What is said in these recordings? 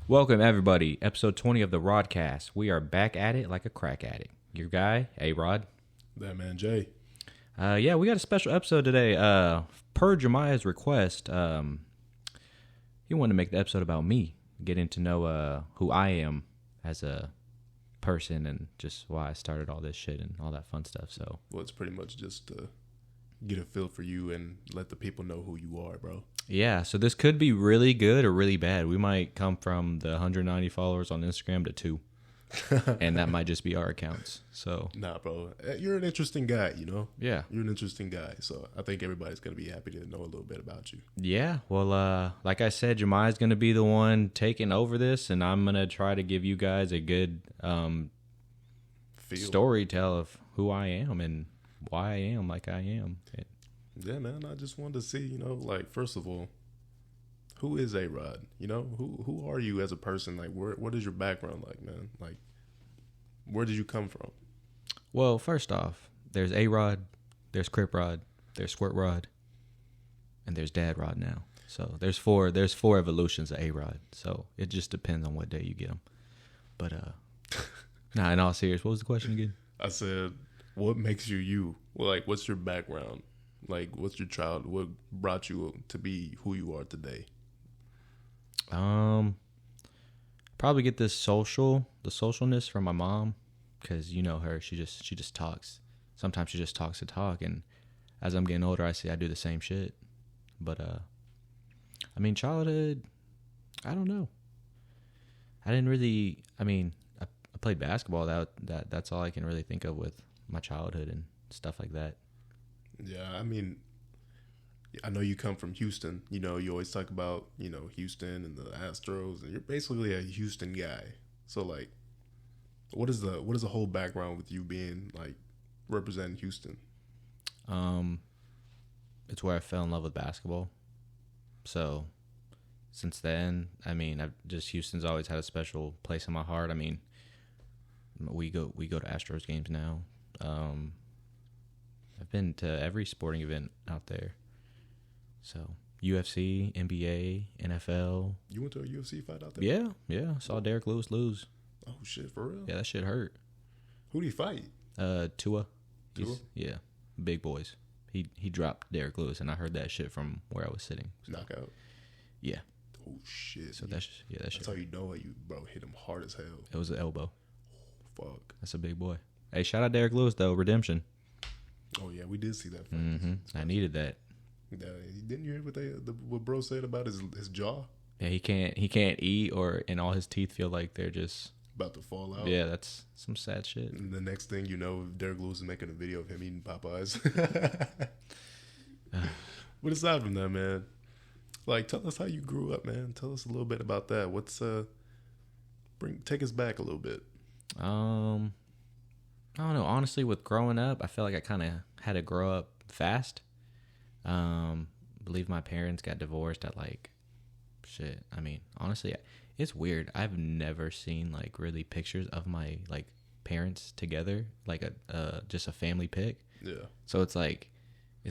Welcome, everybody. Episode 20 of the Rodcast. We are back at it like a crack addict. Your guy, A-Rod. That man, Jay. Yeah, we got a special episode today. Per Jemiah's request, he wanted to make the episode about me, getting to know who I am as a person and just why I started all this shit and all that fun stuff. So, Well, it's pretty much just to get a feel for you and let the people know who you are, bro. yeah, so this could be really good or really bad. We might come from the 190 followers on Instagram to 2. And that might just be our accounts. So Nah, bro. You're an interesting guy, you know? yeah. You're an interesting guy. So I think everybody's going to be happy to know a little bit about you. Yeah, well, like I said, Jemiah's going to be the one taking over this, and I'm going to try to give you guys a good story tell of who I am and why I am like I am. Yeah, man. I just wanted to see, like, first of all, who is A-Rod? You know, who are you as a person? Like, what is your background like, man? Like, where did you come from? Well, first off, there's A-Rod, there's Crip Rod, there's Squirt Rod, and there's Dad Rod now. So there's four evolutions of A-Rod. So it just depends on what day you get them. But nah, in all seriousness, what was the question again? I said, what makes you you? Well, like, what's your background? Like, what's your child? What brought you to be who you are today? Probably get the socialness from my mom, because you know her. She just talks. Sometimes she just talks to talk, and as I'm getting older, I see I do the same shit. But I mean, childhood, I don't know. I didn't really. I mean, I played basketball. That's all I can really think of with my childhood and stuff like that. Yeah, I mean, I know you come from Houston. You know, you always talk about, Houston and the Astros, and you're basically a Houston guy. So, like, what is the whole background with you being, like, representing Houston? It's where I fell in love with basketball. So, since then, I mean, Houston's always had a special place in my heart. I mean, we go to Astros games now. I've been to every sporting event out there. So, UFC, NBA, NFL. You went to a UFC fight out there? Yeah. Saw Derek Lewis lose. Oh, shit, for real? Yeah, that shit hurt. Who do you fight? Tua. Tua? Yeah, big boys. He dropped Derek Lewis, and I heard that shit from where I was sitting. So, knockout? Yeah. Oh, shit. So that shit. That's how you know you, bro, hit him hard as hell. It was an elbow. Oh, fuck. That's a big boy. Hey, shout out Derek Lewis, though. Redemption. Oh, yeah, we did see that fight. Mm-hmm. I needed that. Didn't you hear what bro said about his jaw? Yeah, he can't eat, and all his teeth feel like they're just about to fall out. Yeah, that's some sad shit. And the next thing you know, Derek Lewis is making a video of him eating Popeyes. But aside from that, man, like, tell us how you grew up, man. Tell us a little bit about that. Take us back a little bit. I don't know. Honestly, with growing up, I feel like I kind of had to grow up fast. I believe my parents got divorced at shit. I mean, honestly, it's weird. I've never seen really pictures of my parents together, just a family pic. Yeah. So it's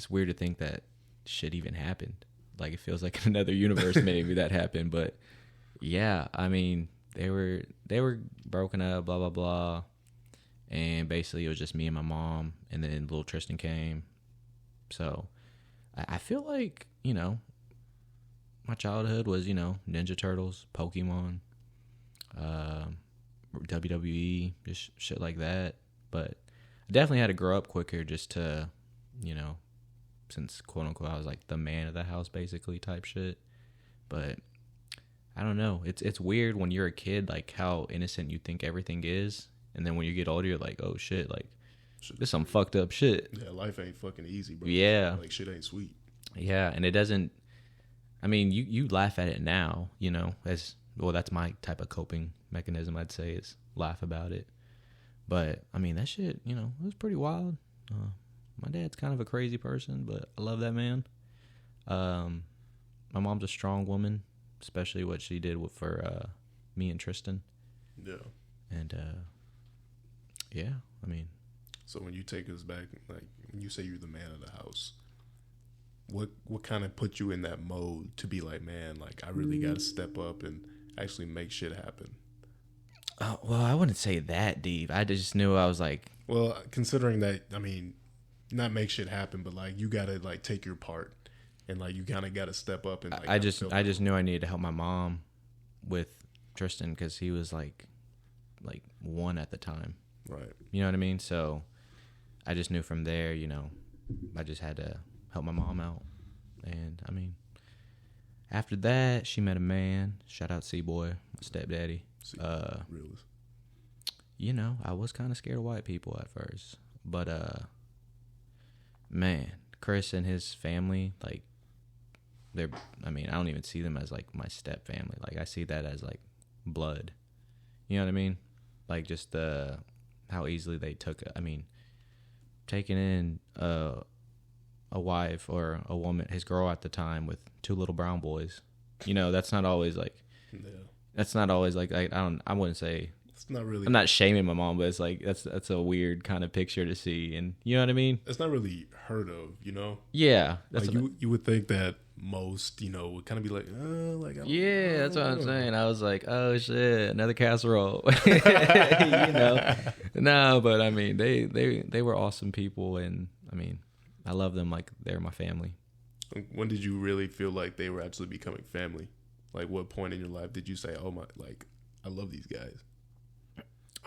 weird to think that shit even happened. Like, it feels like in another universe maybe that happened. But yeah, I mean, they were broken up, blah blah blah. And basically, it was just me and my mom, and then little Tristan came. So, I feel like, my childhood was, Ninja Turtles, Pokemon, WWE, just shit like that. But I definitely had to grow up quicker just to, since, quote-unquote, I was, the man of the house, basically, type shit. But I don't know. It's weird when you're a kid, how innocent you think everything is. And then when you get older, you're like, oh, shit, this is some fucked up shit. Yeah, life ain't fucking easy, bro. Yeah. Shit ain't sweet. Yeah, and it doesn't, I mean, you laugh at it now, as, well, that's my type of coping mechanism, I'd say, is laugh about it. But, I mean, that shit, it was pretty wild. My dad's kind of a crazy person, but I love that man. My mom's a strong woman, especially what she did for me and Tristan. Yeah. And, yeah, I mean. So when you take us back, when you say you're the man of the house, what kind of put you in that mode to be like, man, I really got to step up and actually make shit happen? Well, I wouldn't say that deep. I just knew I was like, well, considering that, I mean, not make shit happen, but like you gotta like take your part, and like you kind of gotta step up and like. I just knew I needed to help my mom with Tristan because he was like 1 at the time. Right. You know what I mean? So I just knew from there, I just had to help my mom out. And I mean, after that, she met a man. Shout out C-Boy, my stepdaddy. Realist. I was kind of scared of white people at first. But, man, Chris and his family, like, I don't even see them as, like, my step family. Like, I see that as, like, blood. You know what I mean? Like, just how easily they took it. I mean, taking in a wife or a woman, his girl at the time, with 2 little brown boys. That's not always, like... Yeah. That's not always, like... I wouldn't say... It's not really... I'm not shaming my mom, but it's, like, that's a weird kind of picture to see. And, you know what I mean? It's not really heard of, Yeah. That's like you would think that most, would kind of be like, yeah, that's what I'm saying. I was like, oh shit, another casserole. No, but I mean, they were awesome people, and I mean, I love them like they're my family. When did you really feel like they were actually becoming family? Like, what point in your life did you say, oh my, like, I love these guys?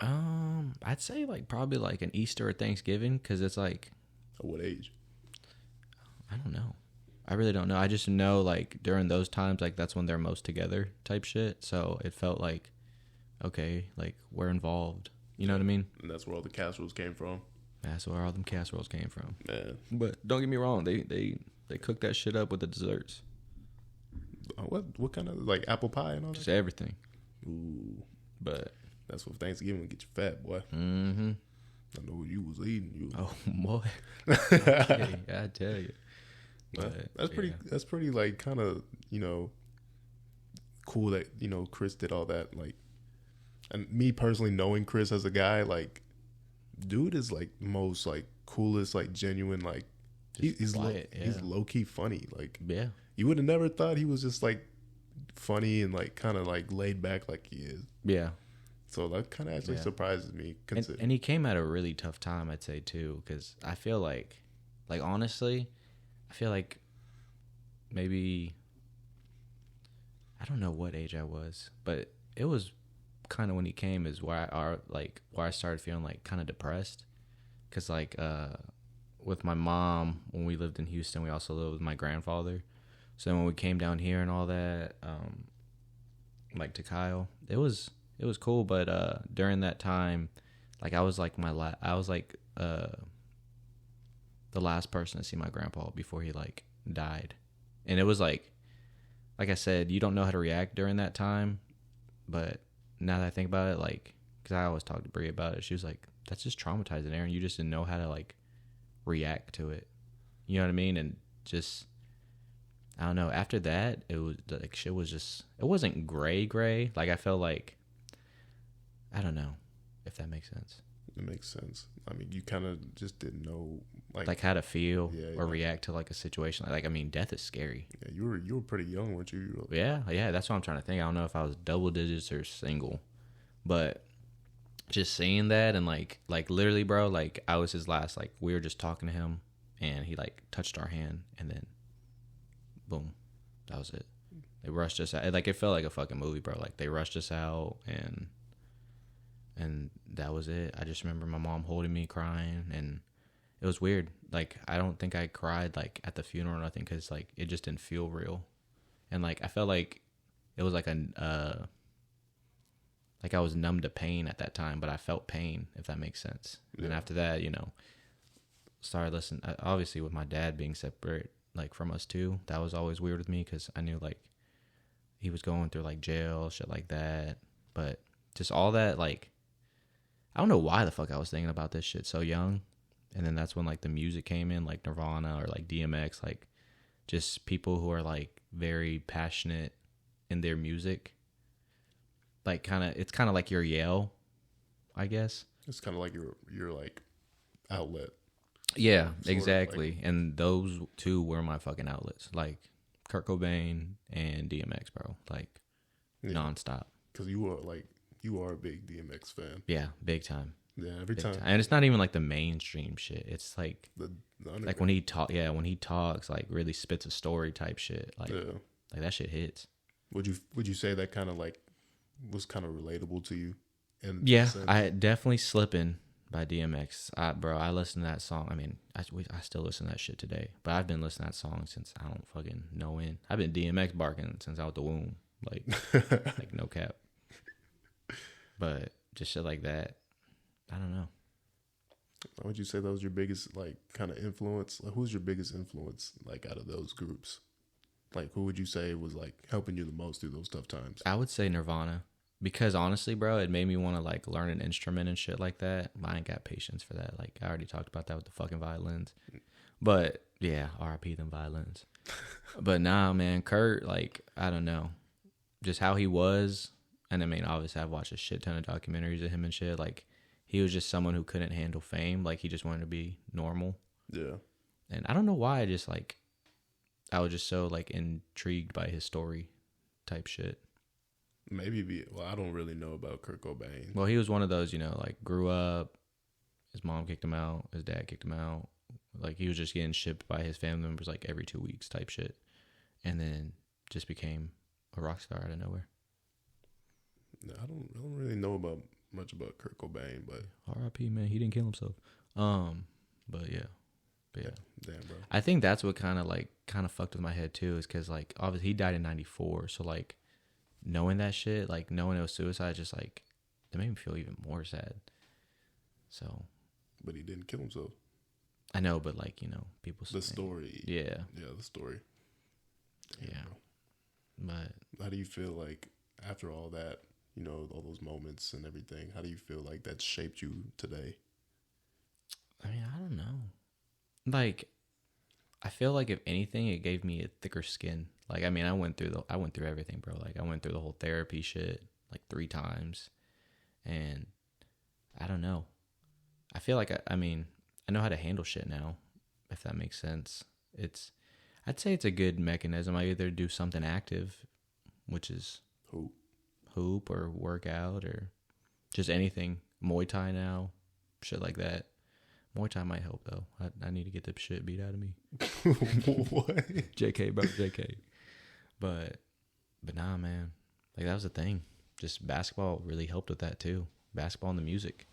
I'd say like probably like an Easter or Thanksgiving, because it's like. At what age? I don't know. I really don't know. I just know like during those times, like that's when they're most together type shit. So it felt like, okay, like we're involved. You know what I mean? And that's where all the casseroles came from. That's where all them casseroles came from. Man. But don't get me wrong, they cook that shit up with the desserts. What kind of, like, apple pie and all that? Just everything. Ooh. But that's what Thanksgiving would get you fat, boy. Mm-hmm. I know what you was eating. Oh boy. I tell you. But, that's pretty like kind of, cool that, Chris did all that. Like, and me personally knowing Chris as a guy, like, dude is like most like coolest, like genuine, like he's low key funny. Like, yeah, you would have never thought he was just like funny and like kind of like laid back like he is. Yeah. So that kind of actually surprises me. And he came at a really tough time, I'd say too, because I feel like honestly, I feel like maybe, I don't know what age I was, but it was kind of when he came is where I started feeling like kind of depressed, because like with my mom, when we lived in Houston, we also lived with my grandfather. So then when we came down here and all that, like to Kyle, it was cool, but during that time, like I was like the last person to see my grandpa before he like died. And it was like I said, you don't know how to react during that time, but now that I think about it, like, because I always talk to Brie about it, she was like, that's just traumatizing, Aaron. You just didn't know how to like react to it. You know what I mean? And just, I don't know, after that, it was like, shit was just, it wasn't gray. Like, I felt like, I don't know if that makes sense. It makes sense. I mean, you kind of just didn't know like how to feel or react to like a situation. Like, I mean, death is scary. Yeah, you were pretty young, weren't you? Yeah. That's what I'm trying to think. I don't know if I was double digits or single, but just seeing that and like literally, bro, like I was his last. Like we were just talking to him, and he like touched our hand, and then boom, that was it. They rushed us out. Like it felt like a fucking movie, bro. Like they rushed us out, and that was it. I just remember my mom holding me, crying, and it was weird. Like I don't think I cried like at the funeral or nothing, because like it just didn't feel real, and like I felt like it was like like I was numb to pain at that time, but I felt pain, if that makes sense. Yeah. And after that, started listening. Obviously, with my dad being separate, like from us too, that was always weird with me, because I knew like he was going through like jail, shit like that. But just all that, like, I don't know why the fuck I was thinking about this shit so young. And then that's when like the music came in, like Nirvana or like DMX, like just people who are like very passionate in their music. Like it's kind of like your Yale, I guess. It's kind of like your like outlet. Yeah, exactly. Like, and those two were my fucking outlets, like Kurt Cobain and DMX, bro. Like nonstop. Because you are a big DMX fan. Yeah, big time. Yeah, every time. And it's not even like the mainstream shit. It's like The like when he talks, like really spits a story type shit. Like like that shit hits. Would you say that kind of like was kind of relatable to you? Yeah, I definitely Slippin' by DMX. I listen to that song. I mean, I still listen to that shit today. But I've been listening to that song since I don't fucking know when. I've been DMX barking since out the womb. Like, like no cap. But just shit like that. I don't know. Why would you say that was your biggest like kind of influence? Like, who's your biggest influence like out of those groups? Like, who would you say was like helping you the most through those tough times? I would say Nirvana. Because honestly, bro, it made me want to like learn an instrument and shit like that. I ain't got patience for that. Like I already talked about that with the fucking violins. But yeah, RIP them violins. But nah, man, Kurt, like, I don't know. Just how he was. And I mean, obviously I've watched a shit ton of documentaries of him and shit. Like he was just someone who couldn't handle fame. Like he just wanted to be normal. Yeah. And I don't know why I was just so like intrigued by his story type shit. I don't really know about Kurt Cobain. Well, he was one of those, like grew up, his mom kicked him out, his dad kicked him out. Like he was just getting shipped by his family members like every 2 weeks type shit. And then just became a rock star out of nowhere. No, I don't really know much about Kurt Cobain, but R.I.P. man, he didn't kill himself. But yeah. Damn, bro. I think that's what kind of fucked with my head too, is because like obviously he died in '94, so like knowing that shit, like knowing it was suicide, just like it made me feel even more sad. So, but he didn't kill himself. I know, but like people. The story. Yeah. Yeah, the story. Damn, yeah. Bro. But how do you feel like after all that, all those moments and everything? How do you feel like that shaped you today? I mean, I don't know. Like, I feel like if anything, it gave me a thicker skin. Like, I mean, I went through everything, bro. Like, I went through the whole therapy shit like 3 times, and I don't know. I feel like I know how to handle shit now, if that makes sense. I'd say it's a good mechanism. I either do something active, which is hoop or work out or just anything. Muay Thai now, shit like that. Muay Thai might help though. I need to get the shit beat out of me. What? JK, bro, JK. But nah, man. Like that was the thing. Just basketball really helped with that too. Basketball and the music.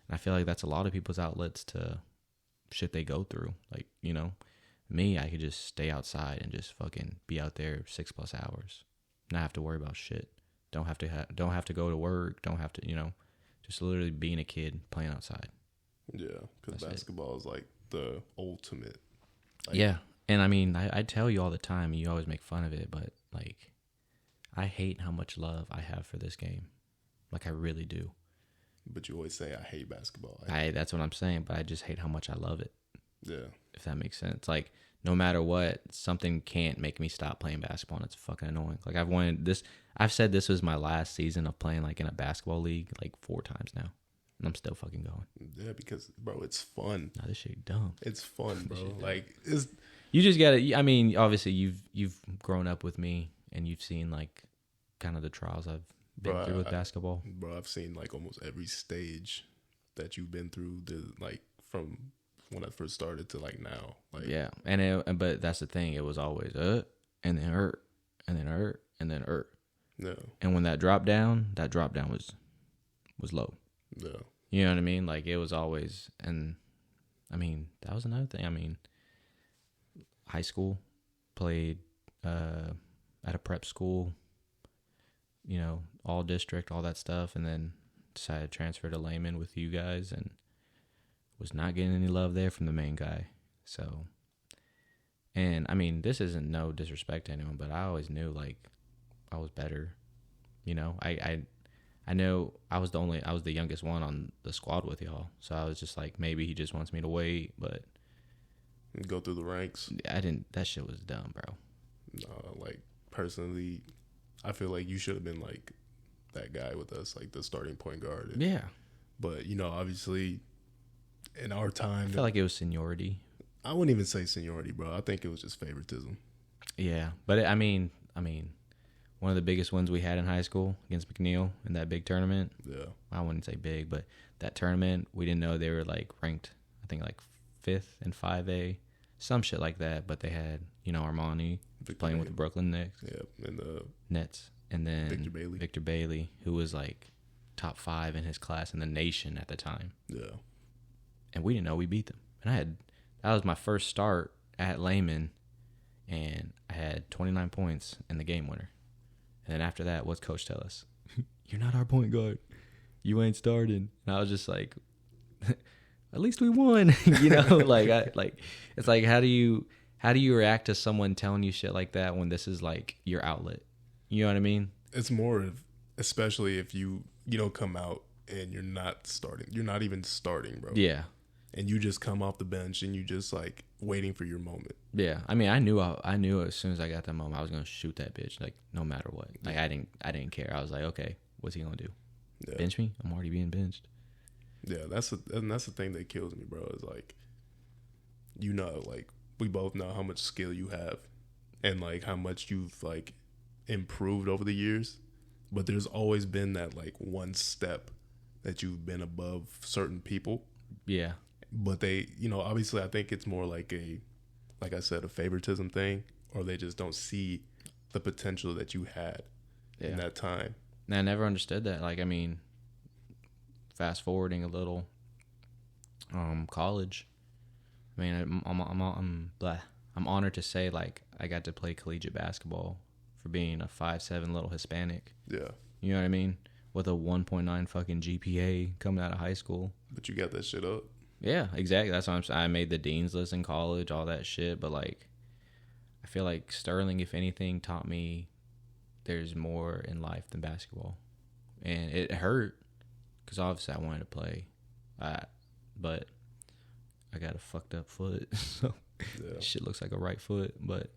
And I feel like that's a lot of people's outlets to shit they go through. Like, me, I could just stay outside and just fucking be out there 6+ hours. Not have to worry about shit. Don't have to go to work. Don't have to, just literally being a kid playing outside. Yeah, because basketball is like the ultimate. Yeah, and I mean, I tell you all the time, you always make fun of it, but like, I hate how much love I have for this game. Like, I really do. But you always say, I hate basketball. That's what I'm saying, but I just hate how much I love it. Yeah. If that makes sense. Like, no matter what, something can't make me stop playing basketball, and it's fucking annoying. Like, I've said this was my last season of playing, like, in a basketball league, like, 4 times now. And I'm still fucking going. Yeah, because, bro, it's fun. Nah, this shit dumb. It's fun, bro. Like, you just gotta, I mean, obviously, you've grown up with me, and you've seen, like, kind of the trials I've been through with basketball. Bro, I've seen, like, almost every stage that you've been through, like, from when I first started to, like, now. Like, yeah, but that's the thing. It was always, and then hurt, and then hurt, and then hurt. No. And when that drop down was low. Yeah. You know what I mean? Like, it was always, and I mean, that was another thing. I mean, high school, played at a prep school, all district, all that stuff, and then decided to transfer to Lehman with you guys, and was not getting any love there from the main guy. So, and I mean, this isn't no disrespect to anyone, but I always knew, like, I was better. I know I was the youngest one on the squad with y'all. So I was just like, maybe he just wants me to wait, but go through the ranks. That shit was dumb, bro. No, like, personally, I feel like you should have been like that guy with us, like the starting point guard. Yeah. But, obviously in our time, I feel like it was seniority. I wouldn't even say seniority, bro. I think it was just favoritism. Yeah. But I mean, one of the biggest wins we had in high school against McNeil in that big tournament. Yeah. I wouldn't say big, but that tournament, we didn't know they were like ranked, I think like 5th in 5A, some shit like that. But they had, Armani playing with the Brooklyn Nets. Yeah, and the Nets. And then Victor Bailey, who was like top 5 in his class in the nation at the time. Yeah. And we didn't know we beat them. And that was my first start at Lehman, and I had 29 points in the game winner. And then after that, what's coach tell us? You're not our point guard. You ain't starting. And I was just like, at least we won. It's like, how do you react to someone telling you shit like that when this is like your outlet? You know what I mean? It's more of, especially if you come out and you're not starting. You're not even starting, bro. Yeah. And you just come off the bench and you just like waiting for your moment. Yeah, I mean, I knew as soon as I got that moment, I was gonna shoot that bitch, like no matter what. Like I didn't care. I was like, okay, what's he gonna do? Yeah. Bench me? I'm already being benched. Yeah, that's the thing that kills me, bro. Is like, like we both know how much skill you have, and like how much you've like improved over the years. But there's always been that like one step that you've been above certain people. Yeah. But they, obviously I think it's more like like I said, a favoritism thing, or they just don't see the potential that you had in that time. And I never understood that. Like, I mean, fast forwarding a little, college. I mean, I'm honored to say like I got to play collegiate basketball for being a 5'7" little Hispanic. Yeah. You know what I mean? With a 1.9 fucking GPA coming out of high school. But you got that shit up. Yeah, exactly. That's what I'm saying. I made the dean's list in college, all that shit. But, like, I feel like Sterling, if anything, taught me there's more in life than basketball. And it hurt because, obviously, I wanted to play. But I got a fucked up foot. So shit looks like a right foot. But,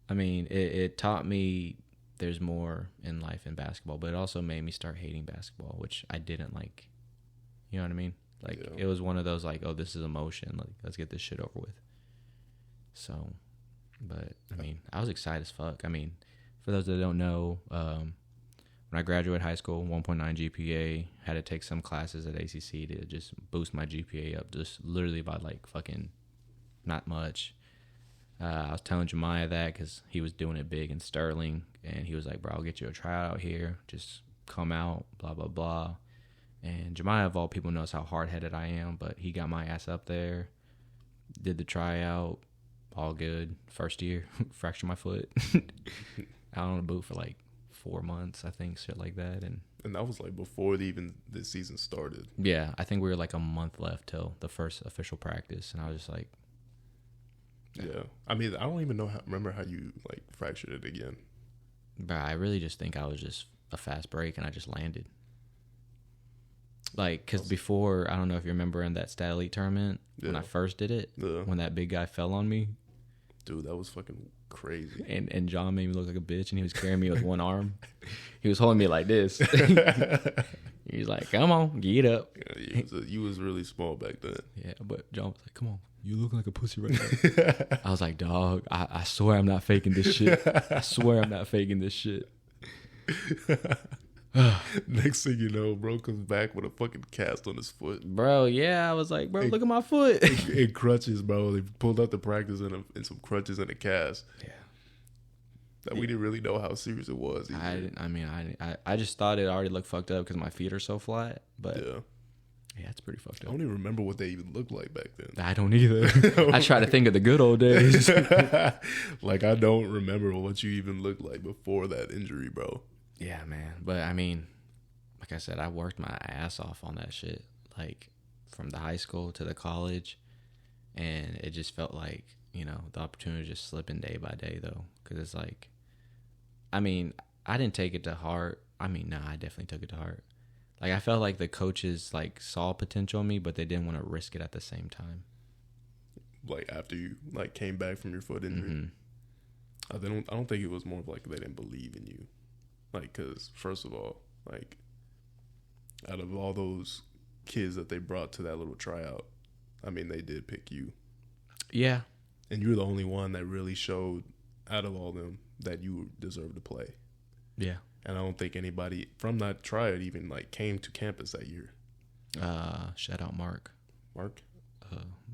I mean, it taught me there's more in life in basketball. But it also made me start hating basketball, which I didn't like. You know what I mean? Like, It was one of those, like, oh, this is emotion. Like, let's get this shit over with. So, but, I mean, I was excited as fuck. I mean, for those that don't know, when I graduated high school, 1.9 GPA, had to take some classes at ACC to just boost my GPA up, just literally by, like, fucking not much. I was telling Jemiah that because he was doing it big in Sterling, and he was like, bro, I'll get you a tryout here. Just come out, blah, blah, blah. And Jemiah, of all people, knows how hard-headed I am, but he got my ass up there, did the tryout, all good. First year, fractured my foot. Out on a boot for like 4 months, I think, shit like that. And that was like before this season started. Yeah, I think we were like a month left till the first official practice, and I was just like... Yeah. I mean, I don't even remember how you like fractured it again. But I really just think I was just a fast break, and I just landed. Like, because before, I don't know if you remember in that Stat Elite tournament, when I first did it, when that big guy fell on me. Dude, that was fucking crazy. And John made me look like a bitch, and he was carrying me with one arm. He was holding me like this. He was like, come on, get up. Yeah, you was really small back then. Yeah, but John was like, come on, you look like a pussy right now. I was like, dog, I swear I'm not faking this shit. I swear I'm not faking this shit. Next thing you know, bro comes back with a fucking cast on his foot. Bro, yeah, I was like, bro, look at my foot. In crutches, bro. They pulled out the practice and some crutches and a cast. Yeah. That we didn't really know how serious it was. I just thought it already looked fucked up because my feet are so flat. But yeah, it's pretty fucked up. I don't even remember what they even looked like back then. I don't either. I try to think of the good old days. Like, I don't remember what you even looked like before that injury, bro. Yeah, man. But, I mean, like I said, I worked my ass off on that shit. Like, from the high school to the college. And it just felt like, the opportunity was just slipping day by day, though. Because it's like, I mean, I didn't take it to heart. I mean, no, I definitely took it to heart. Like, I felt like the coaches, like, saw potential in me, but they didn't want to risk it at the same time. Like, after you, like, came back from your foot injury? Mm-hmm. I don't think it was more of, like, they didn't believe in you. Like, because, first of all, like, out of all those kids that they brought to that little tryout, I mean, they did pick you. Yeah. And you were the only one that really showed, out of all them, that you deserved to play. Yeah. And I don't think anybody from that triad even like came to campus that year. Shout out Mark. Mark?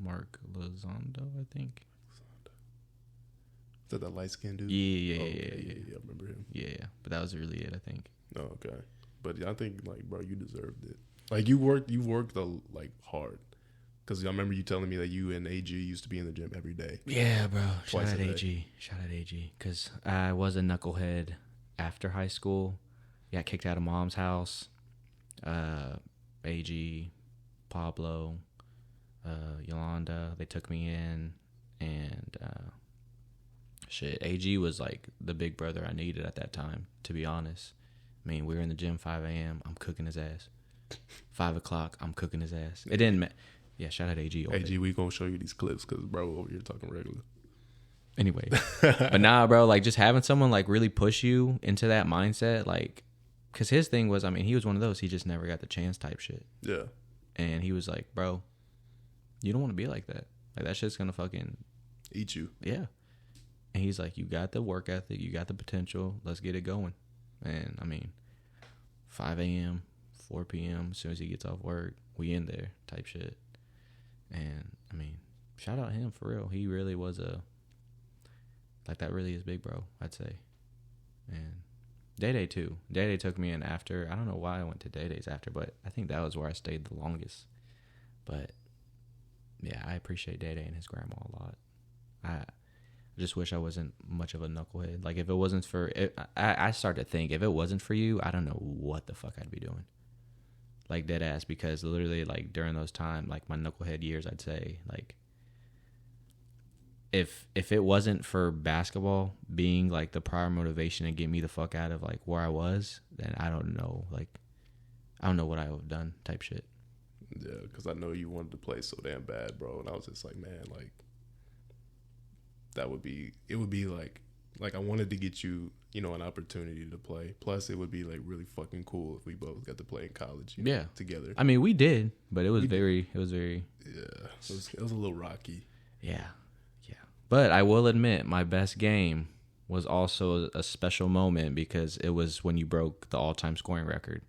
Mark Lozondo, I think. Is that the light skinned dude? Yeah. I remember him. Yeah. But that was really it, I think. Oh, okay. But I think like, bro, you deserved it. Like you worked like hard. Because I remember you telling me that you and AG used to be in the gym every day. Yeah, bro. Twice Shout a out day. AG. Shout out AG. Because I was a knucklehead after high school. Got kicked out of mom's house. AG, Pablo, Yolanda, they took me in. And AG was like the big brother I needed at that time, to be honest. I mean, we were in the gym 5 a.m. I'm cooking his ass. 5 o'clock, I'm cooking his ass. It didn't Yeah, shout out AG. AG, we gonna show you these clips because bro over here talking regular. Anyway, but nah, bro, like just having someone like really push you into that mindset, like, because his thing was, I mean, he was one of those, he just never got the chance type shit. Yeah. And he was like, bro, you don't want to be like that. Like that shit's gonna fucking Eat you. Yeah. And he's like, you got the work ethic, you got the potential, let's get it going. And I mean, 5 a.m., 4 p.m., as soon as he gets off work, we in there type shit. And I mean, shout out him for real. He really was that really is big bro, I'd say. And Day too. Day took me in after. I don't know why I went to Day's after, but I think that was where I stayed the longest. But yeah, I appreciate Day and his grandma a lot. I just wish I wasn't much of a knucklehead. Like if it wasn't for it, I start to think if it wasn't for you, I don't know what the fuck I'd be doing. Like dead ass, because literally like during those times, like my knucklehead years, I'd say like if it wasn't for basketball being like the prior motivation to get me the fuck out of like where I was, then I don't know what I would have done type shit. Yeah, because I know you wanted to play so damn bad, bro. And I was just like, man, like it would be like I wanted to get you, you know, an opportunity to play. Plus, it would be like really fucking cool if we both got to play in college, you know, together. I mean, we did, but it was very. Yeah, it was a little rocky. Yeah. But I will admit, my best game was also a special moment because it was when you broke the all-time scoring record.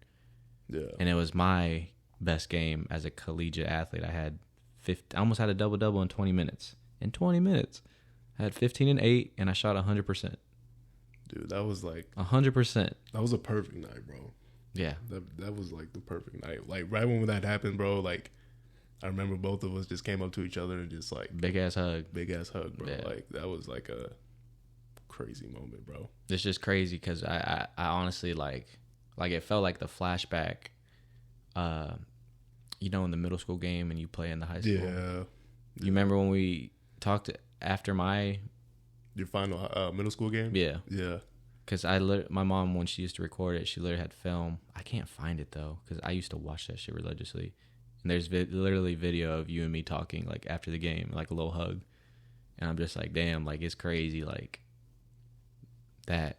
Yeah. And it was my best game as a collegiate athlete. I almost had a double-double in 20 minutes. In 20 minutes. I had 15 and 8, and I shot 100%. Dude, that was like 100%. That was a perfect night, bro. Yeah. That was like the perfect night. Like right when that happened, bro, like I remember both of us just came up to each other and just like big ass hug, bro. Yeah. Like that was like a crazy moment, bro. It's just crazy because I honestly like it felt like the flashback, you know, in the middle school game and you play in the high school. Yeah. You remember when we talked after your final middle school game? Yeah. Yeah. Because my mom, when she used to record it, she literally had film. I can't find it though, because I used to watch that shit religiously. And there's literally video of you and me talking like after the game, like a little hug. And I'm just like, damn, like it's crazy, like that.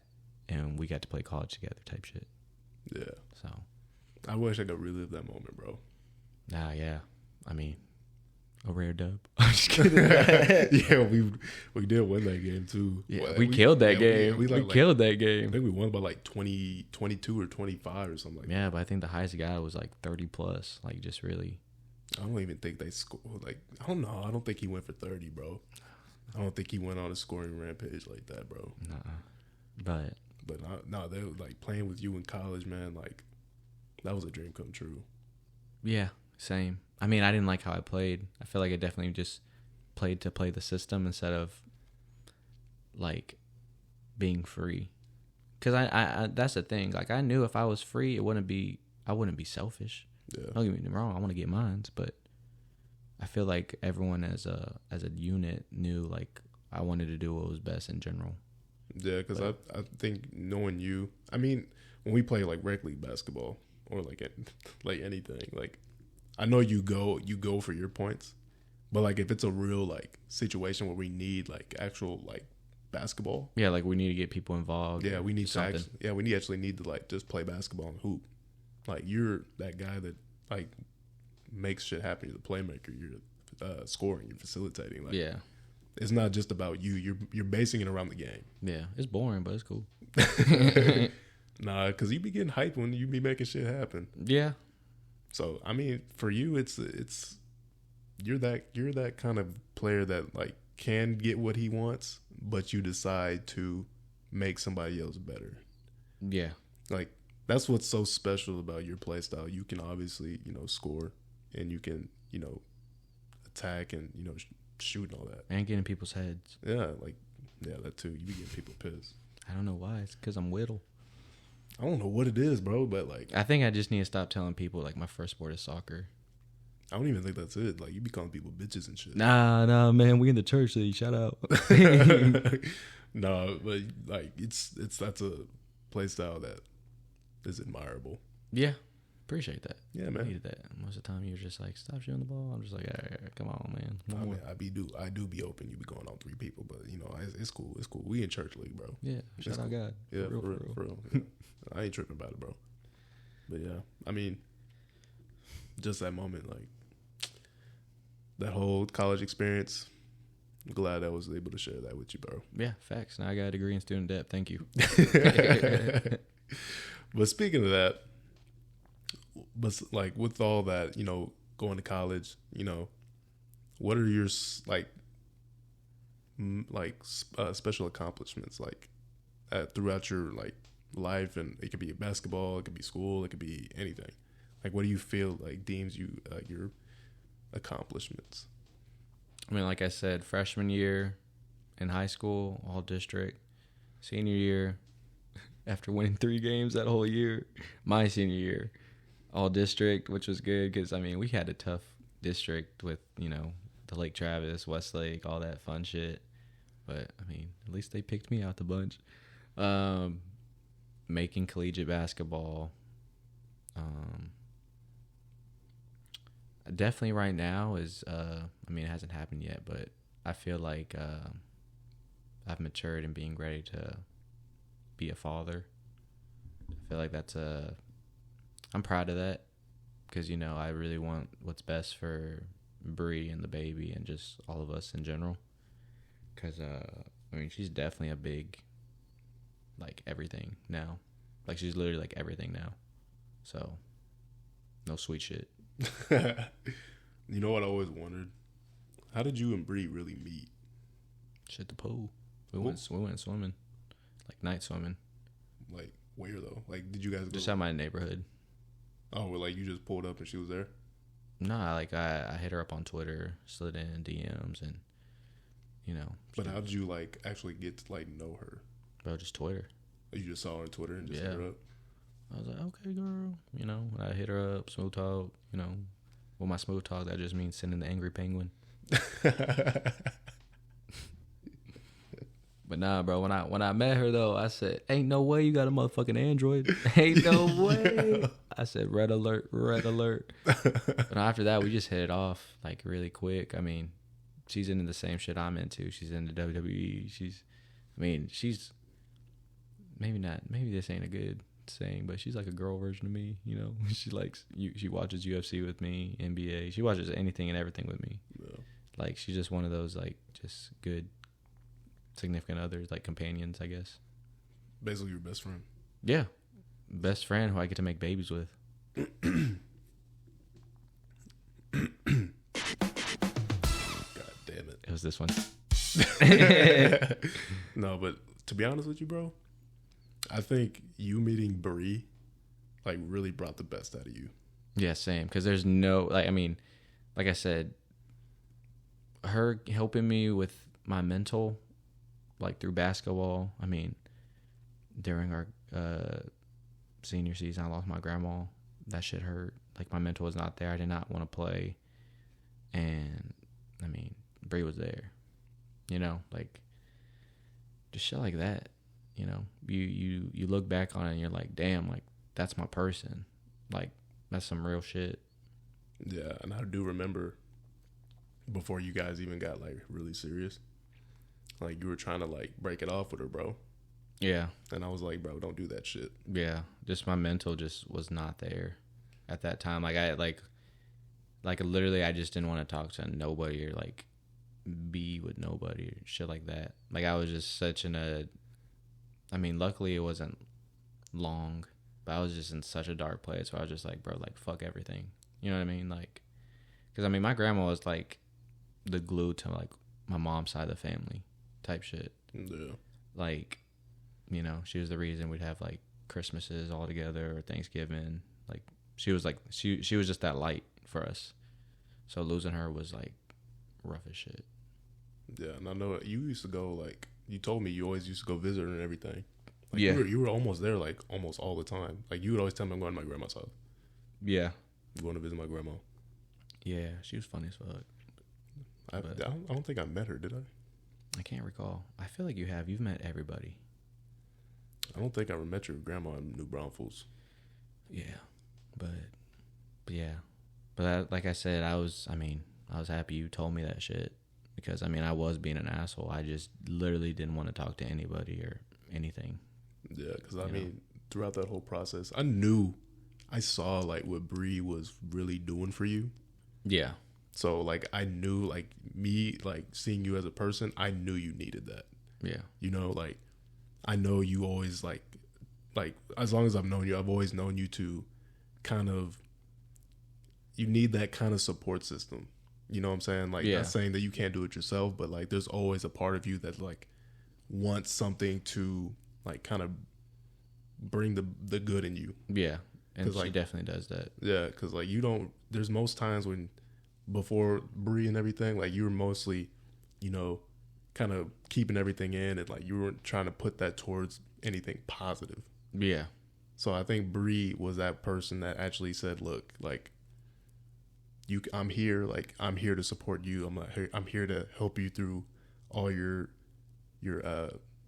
And we got to play college together type shit. Yeah. So I wish I could relive that moment, bro. Nah, yeah. I mean, a rare dub. I'm just kidding. Yeah, we did win that game too. Yeah, well, we killed that game. We killed that I game. think we won by like 22 or 25 or something like that. Yeah, but I think the highest guy was like 30 plus. Like just really. I don't even think they scored. Like, I don't know. I don't think he went for 30, bro. I don't think he went on a scoring rampage like that, bro. Nah. But no, they were like playing with you in college, man. Like, that was a dream come true. Yeah, same. I mean, I didn't like how I played. I feel like I definitely just played to play the system instead of like being free. Because I that's the thing. Like I knew if I was free, I wouldn't be selfish. Yeah. Don't get me wrong. I want to get mines, but I feel like everyone as a unit knew like I wanted to do what was best in general. Yeah, because I think knowing you, I mean, when we play like rec league basketball or like anything, like I know you go for your points, but like if it's a real like situation where we need like actual like basketball, yeah, like we need to get people involved. Yeah, we need something. we actually need to like just play basketball and hoop. Like you're that guy that like makes shit happen. You're the playmaker. You're scoring. You're facilitating. Like, yeah, it's not just about you. You're basing it around the game. Yeah, it's boring, but it's cool. Nah, because you be getting hyped when you be making shit happen. Yeah. So I mean, for you, it's you're that kind of player that like can get what he wants, but you decide to make somebody else better. Yeah. Like that's what's so special about your play style. You can obviously, score, and you can, attack and, shoot and all that. And get in people's heads. Yeah, that too. You be getting people pissed. I don't know why. It's because I'm whittle. I don't know what it is, bro, but like I think I just need to stop telling people like my first sport is soccer. I don't even think that's it. Like you be calling people bitches and shit. Nah, man. We in the church city. Shout out. No, but like it's that's a play style that is admirable. Yeah. Appreciate that. Yeah, man. I needed that. Most of the time you're just like, stop shooting the ball. I'm just like, all right, come on, man. I mean, I do be open. You be going on 3 people, but it's cool. It's cool. We in church league, bro. Yeah. Shout out God. Yeah, for real. Yeah. I ain't tripping about it, bro. But yeah, I mean, just that moment, like that whole college experience. I'm glad I was able to share that with you, bro. Yeah, facts. Now I got a degree in student debt. Thank you. But speaking of that, but like with all that, going to college, what are your special accomplishments like throughout your like life? And it could be basketball, it could be school, it could be anything. Like, what do you feel like deems you your accomplishments? I mean, like I said, freshman year in high school, all district. Senior year, after winning 3 games that whole year, my senior year, all district, which was good because, I mean, we had a tough district with, the Lake Travis, Westlake, all that fun shit. But, I mean, at least they picked me out the bunch. Making collegiate basketball. Definitely right now is, I mean, it hasn't happened yet, but I feel like I've matured in being ready to be a father. I feel like I'm proud of that because, I really want what's best for Bree and the baby and just all of us in general. Because, I mean, she's definitely a big, like, everything now. Like, she's literally, like, everything now. So, no sweet shit. You know what I always wondered? How did you and Bree really meet? Shit, the pool. We went swimming, like night swimming. Like where though? Like did you guys go? Just at my neighborhood. Oh, well, like you just pulled up and she was there? Nah, like I hit her up on Twitter, slid in DMs, and But how did you like actually get to like know her? Bro, just Twitter. You just saw her on Twitter and just hit her up? I was like, okay, girl. I hit her up, smooth talk. Well, my smooth talk, that just means sending the angry penguin. But nah, bro. When I met her though, I said, "Ain't no way you got a motherfucking Android. Ain't no way." I said, "Red alert, red alert." But after that, we just hit it off like really quick. I mean, she's into the same shit I'm into. She's into WWE. She's maybe not. Maybe this ain't a good saying, but she's like a girl version of me. She watches UFC with me, NBA. She watches anything and everything with me. Yeah. Like she's just one of those like just good significant others, like companions, I guess. Basically your best friend. Yeah. Best friend who I get to make babies with. God damn it. It was this one. No, but to be honest with you, bro, I think you meeting Bree like really brought the best out of you. Yeah, same. Because there's no, like, I mean, like I said, her helping me with my mental, like through basketball. I mean, during our senior season, I lost my grandma. That shit hurt. Like my mental was not there. I did not want to play. And I mean, Bree was there. Like just shit like that. You look back on it and you're like, damn, like that's my person. Like that's some real shit. Yeah, and I do remember before you guys even got like really serious, like you were trying to like break it off with her, bro. Yeah. And I was like, bro, don't do that shit. Yeah, just my mental just was not there at that time. Like I like literally I just didn't want to talk to nobody or like be with nobody or shit like that. Like I was just such I mean, luckily it wasn't long. But I was just in such a dark place where I was just like, bro, like, fuck everything. You know what I mean? Like, because, I mean, my grandma was, like, the glue to, like, my mom's side of the family type shit. Yeah. Like, you know, she was the reason we'd have, like, Christmases all together or Thanksgiving. Like, she was, like, she was just that light for us. So losing her was, like, rough as shit. Yeah, and I know you used to go, like, you told me you always used to go visit her and everything. Like, Yeah. You were almost there, like, almost all the time. Like, you would always tell me I'm going to my grandma's house. Yeah. I'm going to visit my grandma. Yeah, she was funny as fuck. I don't think I met her, did I? I can't recall. I feel like you have. You've met everybody. I don't think I ever met your grandma in New Braunfels. Yeah. But yeah. But like I said, I was happy you told me that shit. Because, I mean, I was being an asshole. I just literally didn't want to talk to anybody or anything. Yeah, because, I mean, throughout that whole process, I saw, like, what Bree was really doing for you. Yeah. So, like, I knew, like, me, like, seeing you as a person, I knew you needed that. Yeah. You know, like, I know you always, like, as long as I've known you, I've always known you to kind of, you need that kind of support system. You know what I'm saying? Like, not saying that you can't do it yourself, but, like, there's always a part of you that, like, wants something to, like, kind of bring the good in you. Yeah. And she like, definitely does that. Yeah, because, like, there's most times when, before Bree and everything, like, you were mostly, you know, kind of keeping everything in and, like, you weren't trying to put that towards anything positive. Yeah. So I think Bree was that person that actually said, look, like, I'm here to support you. I'm here to help you through all your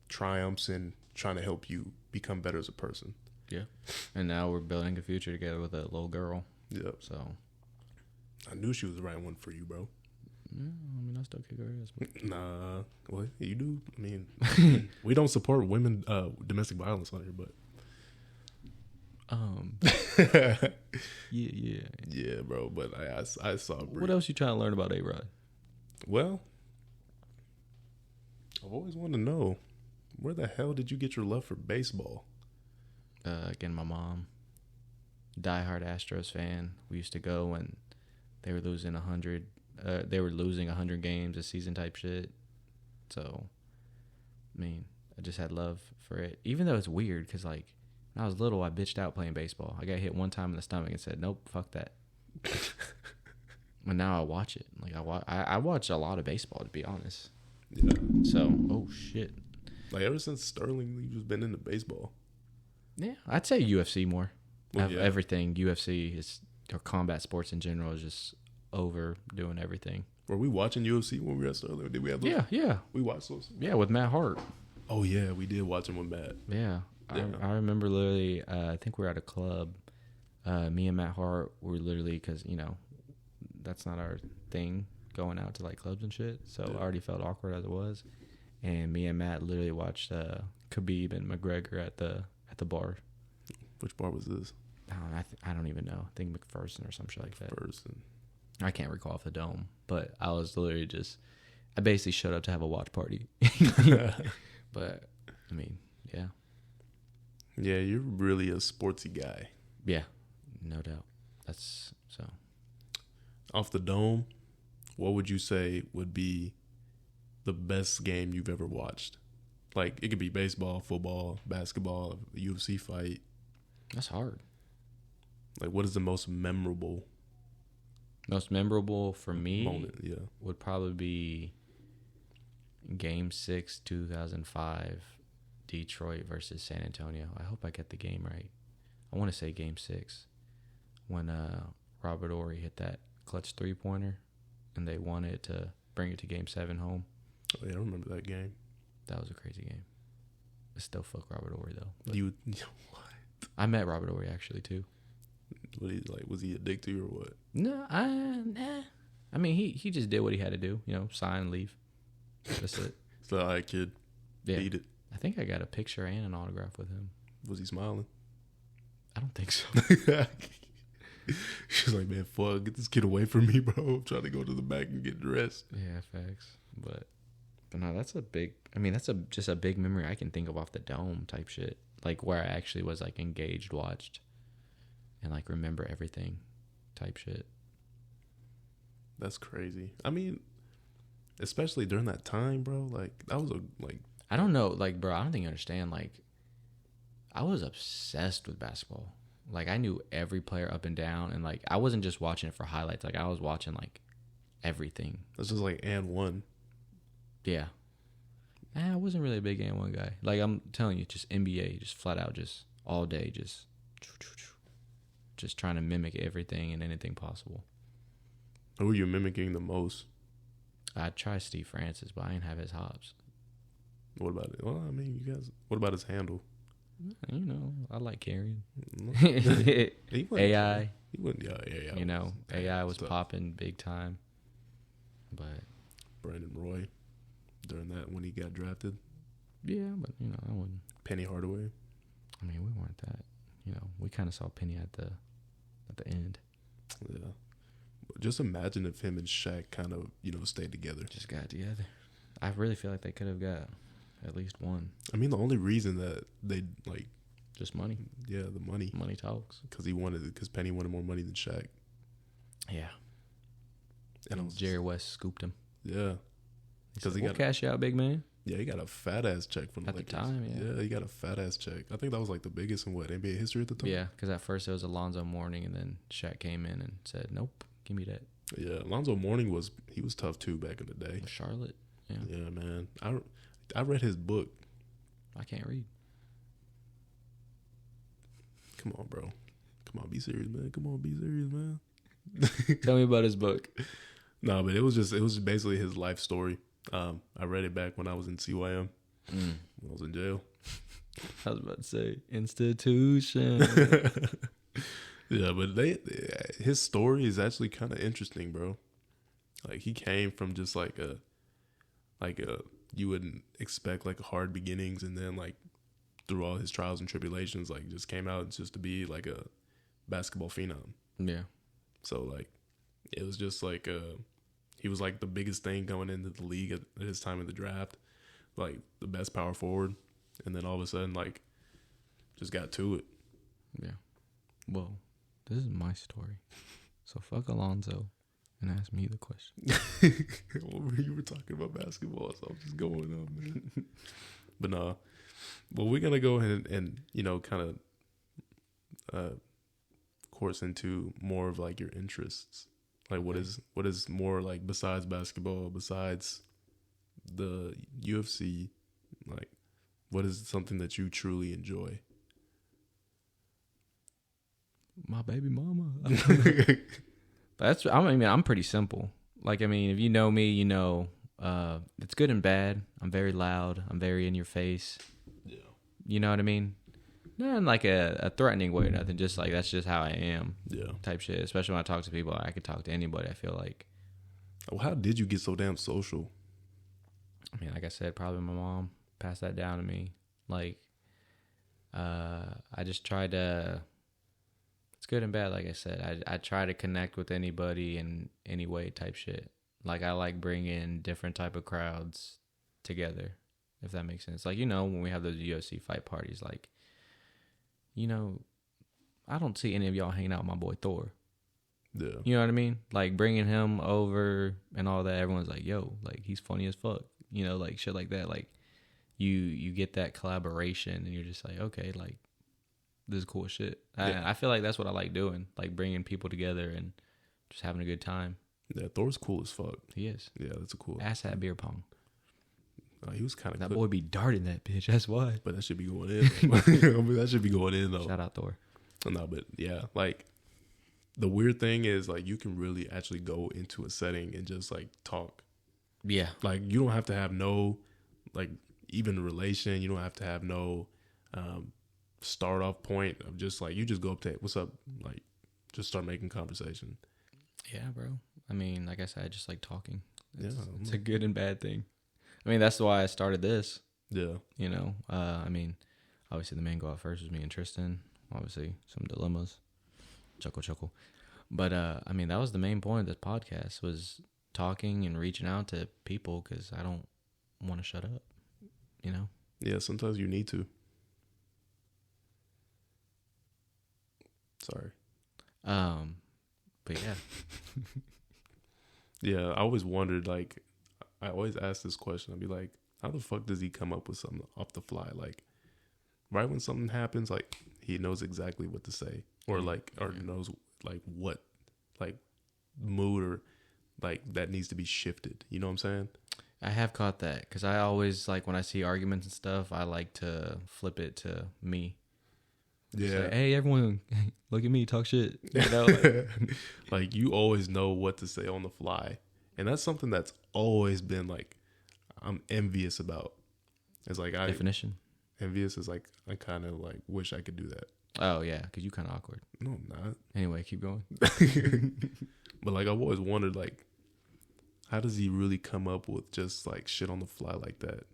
triumphs and trying to help you become better as a person. Yeah. And now we're building a future together with a little girl. Yep. So I knew she was the right one for you, bro. Yeah, I mean, I still kick her ass. But... Nah, what you do? I mean, we don't support women domestic violence on here, but yeah, bro. But I saw. Bree. What else you trying to learn about A-Rod? Well, I've always wanted to know, where the hell did you get your love for baseball? Again, my mom, diehard Astros fan. We used to go when they were losing 100. They were losing 100 games a season type shit. So, I mean, I just had love for it. Even though it's weird, because, like, when I was little, I bitched out playing baseball. I got hit one time in the stomach and said, nope, fuck that. But now I watch it. Like, I watch a lot of baseball, to be honest. Yeah. So, oh, shit. Like, ever since Sterling, you've just been into baseball. Yeah, I'd say UFC more. Well, yeah. Everything UFC is, or combat sports in general, is just overdoing everything. Were we watching UFC when we were at Sterling? Did we have those? Yeah. We watched those? Yeah, with Matt Hart. Oh, yeah, we did watch them with Matt. Yeah. I remember literally, I think we were at a club. Me and Matt Hart were literally, because, you know, that's not our thing, going out to, like, clubs and shit. So I already felt awkward as it was. And me and Matt literally watched Khabib and McGregor at the bar. Which bar was this? I don't even know. I think McPherson or some shit like that. McPherson. I can't recall off the dome, but I was literally I basically showed up to have a watch party. But, I mean, yeah. Yeah, you're really a sportsy guy. Yeah, no doubt. That's so. Off the dome, what would you say would be the best game you've ever watched? Like, it could be baseball, football, basketball, a UFC fight. That's hard. Like, what is the most memorable? Most memorable for me moment, yeah, would probably be Game 6, 2005, Detroit versus San Antonio. I hope I get the game right. I want to say Game 6, when Robert Ory hit that clutch three-pointer, and they wanted to bring it to Game 7 home. Oh, yeah, I remember that game. That was a crazy game. I still fuck Robert Ory, though. What? I met Robert Ory, actually, too. Was he a dick to you or what? No, nah. I mean, he just did what he had to do. You know, sign, leave. That's it. So, all right, kid. Yeah. Beat it. I think I got a picture and an autograph with him. Was he smiling? I don't think so. She's like, man, fuck, get this kid away from me, bro. I'm trying to go to the back and get dressed. Yeah, facts. But no, that's a big. I mean, that's just a big memory I can think of off the dome type shit. like where I actually was like engaged, watched, and like remember everything type shit. That's crazy. I mean, especially during that time, bro. Like that was I don't know, like, bro, I don't think you understand. Like, I was obsessed with basketball. Like, I knew every player up and down, and like I wasn't just watching it for highlights. Like, I was watching like everything. That's just like and one. Yeah. I wasn't really a big and one guy. Like, I'm telling you, just NBA, just flat out, just all day, just trying to mimic everything and anything possible. Who were you mimicking the most? I'd try Steve Francis, but I didn't have his hops. What about it? Well, I mean, you guys. What about his handle? You know, I like carrying. He AI. He wouldn't. Yeah. You know, AI was tough. popping big time. But Brandon Roy, during that when he got drafted. yeah, but you know, I wouldn't. Penny Hardaway. I mean, we weren't that. You know, we kind of saw Penny at the end. Yeah. Just imagine if him and Shaq kind of, stayed together. Just got together. I really feel like they could have got at least one. I mean, the only reason that they just money. Yeah, the money. Money talks. Because Penny wanted more money than Shaq. Yeah. And Jerry West scooped him. Yeah. Because we'll cash you out, big man. Yeah, he got a fat ass check from the Lakers. At the time, yeah. Yeah, he got a fat ass check. I think that was like the biggest in NBA history at the time. Yeah, because at first it was Alonzo Mourning, and then Shaq came in and said, "Nope, give me that." Yeah, Alonzo Mourning was tough too back in the day. With Charlotte. Yeah. Yeah, man. I read his book. I can't read. Come on, bro. Come on, be serious, man. Come on, be serious, man. Tell me about his book. No, but it was basically his life story. I read it back when I was in CYM. When I was in jail. I was about to say institution. Yeah, but his story is actually kind of interesting, bro. Like he came from just like a you wouldn't expect like hard beginnings, and then like through all his trials and tribulations, like just came out just to be like a basketball phenom. Yeah. So like it was just like he was like the biggest thing going into the league at his time in the draft, like the best power forward, and then all of a sudden like just got to it. Yeah. Well, this is my story, so fuck Alonzo and ask me the question. Well, you were talking about basketball, so I'm just going on, man. But no, well, we're gonna go ahead and kind of course into more of like your interests. Like what is more like besides basketball, besides the UFC, like what is something that you truly enjoy? My baby mama. I'm pretty simple. Like, I mean, if you know me, you know, it's good and bad. I'm very loud. I'm very in your face. Yeah. You know what I mean? Not in like a threatening way or nothing. Just like, that's just how I am. Yeah. Type shit. Especially when I talk to people, I could talk to anybody, I feel like. Well, how did you get so damn social? I mean, like I said, probably my mom passed that down to me. Like, I just tried to... It's good and bad, like I said. I try to connect with anybody in any way type shit. Like, I like bringing different type of crowds together, if that makes sense. Like, you know, when we have those UFC fight parties, like, you know, I don't see any of y'all hanging out with my boy Thor. Yeah. You know what I mean? Like, bringing him over and all that, everyone's like, yo, like, he's funny as fuck. You know, like, shit like that. Like, you get that collaboration, and you're just like, okay, like, this is cool shit. Yeah. I feel like that's what I like doing, like bringing people together and just having a good time. Yeah, Thor's cool as fuck. He is. Yeah, that's a cool. Asshat beer pong. He was kind of that boy be darting that bitch. That's why. But that should be going in. I mean, that should be going in though. Shout out Thor. No, but yeah, like the weird thing is like you can really actually go into a setting and just like talk. Yeah. Like you don't have to have no like even relation. You don't have to have no start off point of just like you just go up to what's up, like just start making conversation. Yeah, bro. I mean, like I said, I just like talking. It's a a good and bad thing. I mean, that's why I started this. Yeah. You know, I mean, obviously the main go out first was me and Tristan. Obviously some dilemmas. Chuckle. But I mean, that was the main point of this podcast, was talking and reaching out to people, because I don't want to shut up, you know? Yeah, sometimes you need to. Sorry. But yeah. Yeah, I always wondered, like, I always ask this question. I'd be like, how the fuck does he come up with something off the fly? Like, right when something happens, like, he knows exactly what to say. Or, like, or knows, like, what, like, mood or, like, that needs to be shifted. You know what I'm saying? I have caught that because I always, like, when I see arguments and stuff, I like to flip it to me. Yeah. Say, hey, everyone, look at me, talk shit. You know, like, like, you always know what to say on the fly. And that's something that's always been, like, I'm envious about. It's like, definition. Envious is like, I kind of, like, wish I could do that. Oh, yeah, because you kind of awkward. No, I'm not. Anyway, keep going. But, like, I've always wondered, like, how does he really come up with just, like, shit on the fly like that?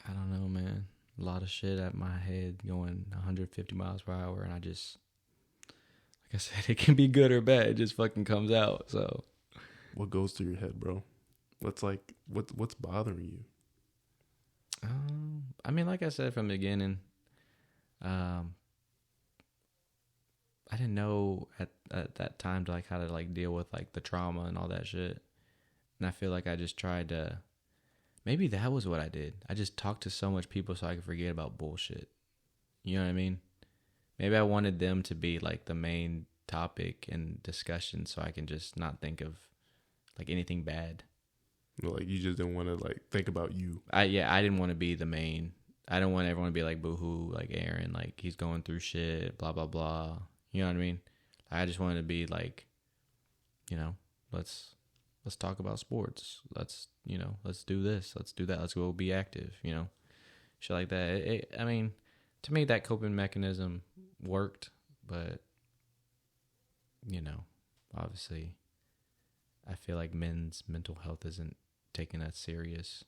I don't know, man. A lot of shit at my head going 150 miles per hour, and I just, like I said, it can be good or bad. It just fucking comes out. So, what goes through your head, bro? What's bothering you? I mean, like I said from the beginning, I didn't know at that time to, like, how to, like, deal with, like, the trauma and all that shit, and I feel like I just tried to. Maybe that was what I did. I just talked to so much people so I could forget about bullshit. You know what I mean? Maybe I wanted them to be, like, the main topic and discussion so I can just not think of, like, anything bad. Like, you just didn't want to, like, think about you. I didn't want to be the main. I don't want everyone to be like, boo-hoo, like, Aaron, like, he's going through shit, blah, blah, blah. You know what I mean? I just wanted to be like, you know, let's talk about sports. Let's do this. Let's do that. Let's go be active, you know, shit like that. I mean, to me, that coping mechanism worked, but, you know, obviously, I feel like men's mental health isn't taken that serious.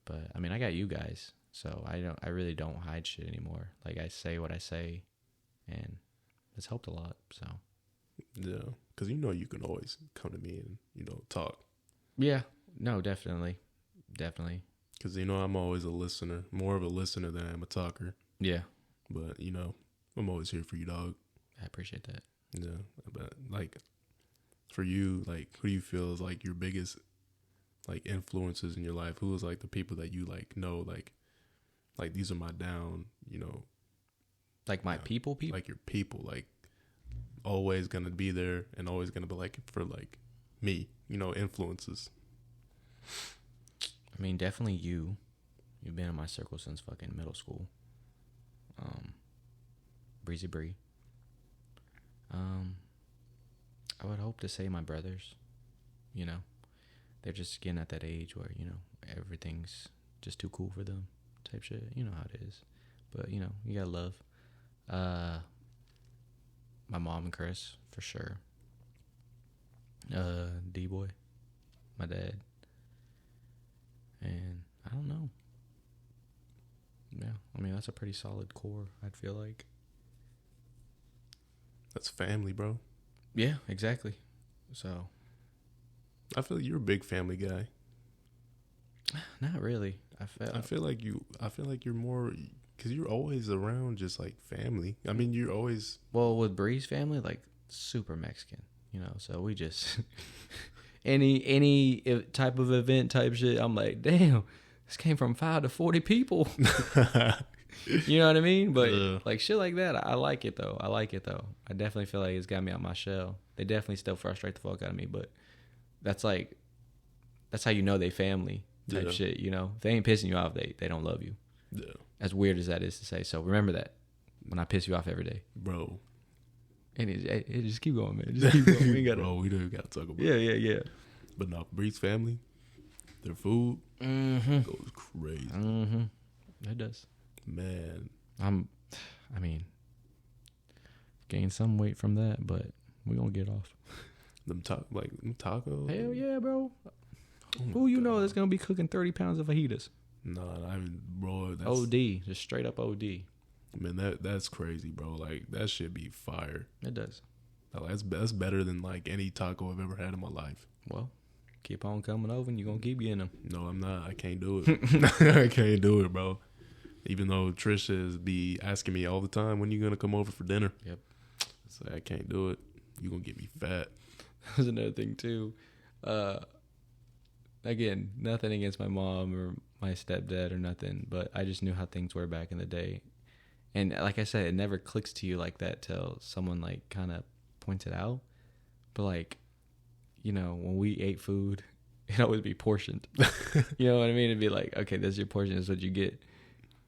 But, I mean, I got you guys, so I really don't hide shit anymore. Like, I say what I say, and it's helped a lot, so. Yeah, because you know you can always come to me and, you know, talk. Yeah, no, definitely. Because, you know, I'm always a listener, more of a listener than I am a talker. Yeah. But, you know, I'm always here for you, dog. I appreciate that. Yeah, but, like, for you, like, who do you feel is, like, your biggest, like, influences in your life? Who is, like, the people that you, like, know, like these are my down, you know. Like, my people? Like, your people, like, always going to be there and always going to be, like, for, like, me, you know, influences. I mean, definitely you. You've been in my circle since fucking middle school. Breezy Bree. I would hope to say my brothers. You know, they're just getting at that age where, you know, everything's just too cool for them type shit. You know how it is. But, you know, you gotta love. My mom and Chris, for sure. D-Boy, my dad. And I don't know. Yeah, I mean, that's a pretty solid core, I'd feel like. That's family, bro. Yeah, exactly. So. I feel like you're a big family guy. Not really. I feel like you're more, because you're always around just, like, family. I mean, you're always. Well, with Bree's family, like, super Mexican, you know, so we just. any type of event type shit, I'm like, damn, this came from 5 to 40 people. You know what I mean? But like shit like that, I like it though. I definitely feel like it's got me out my shell. They definitely still frustrate the fuck out of me, but that's how you know they family type shit. You know, if they ain't pissing you off, they don't love you. Yeah. As weird as that is to say, so remember that when I piss you off every day, bro. And it just keep going, man. Just keep going. We ain't gotta, bro, we don't gotta talk about Yeah. But no, Bree's family, their food goes crazy. It does. Man. I mean, gained some weight from that, but we're gonna get off. Them tacos? Hell yeah, bro. Oh Who you know that's gonna be cooking 30 pounds of fajitas? No, bro. That's, OD. Just straight up OD. Man, that's crazy, bro. Like, that shit be fire. It does. Like, that's better than, like, any taco I've ever had in my life. Well, keep on coming over and you're going to keep getting them. No, I'm not. I can't do it. I can't do it, bro. Even though Trisha be asking me all the time, when you going to come over for dinner? Yep. Say I can't do it. You gonna get me fat. That was another thing too. Again, nothing against my mom or my stepdad or nothing, but I just knew how things were back in the day. And like I said, it never clicks to you like that till someone like kind of points it out. But like, you know, when we ate food, it'd always be portioned. You know what I mean? It'd be like, okay, this is your portion. This is what you get.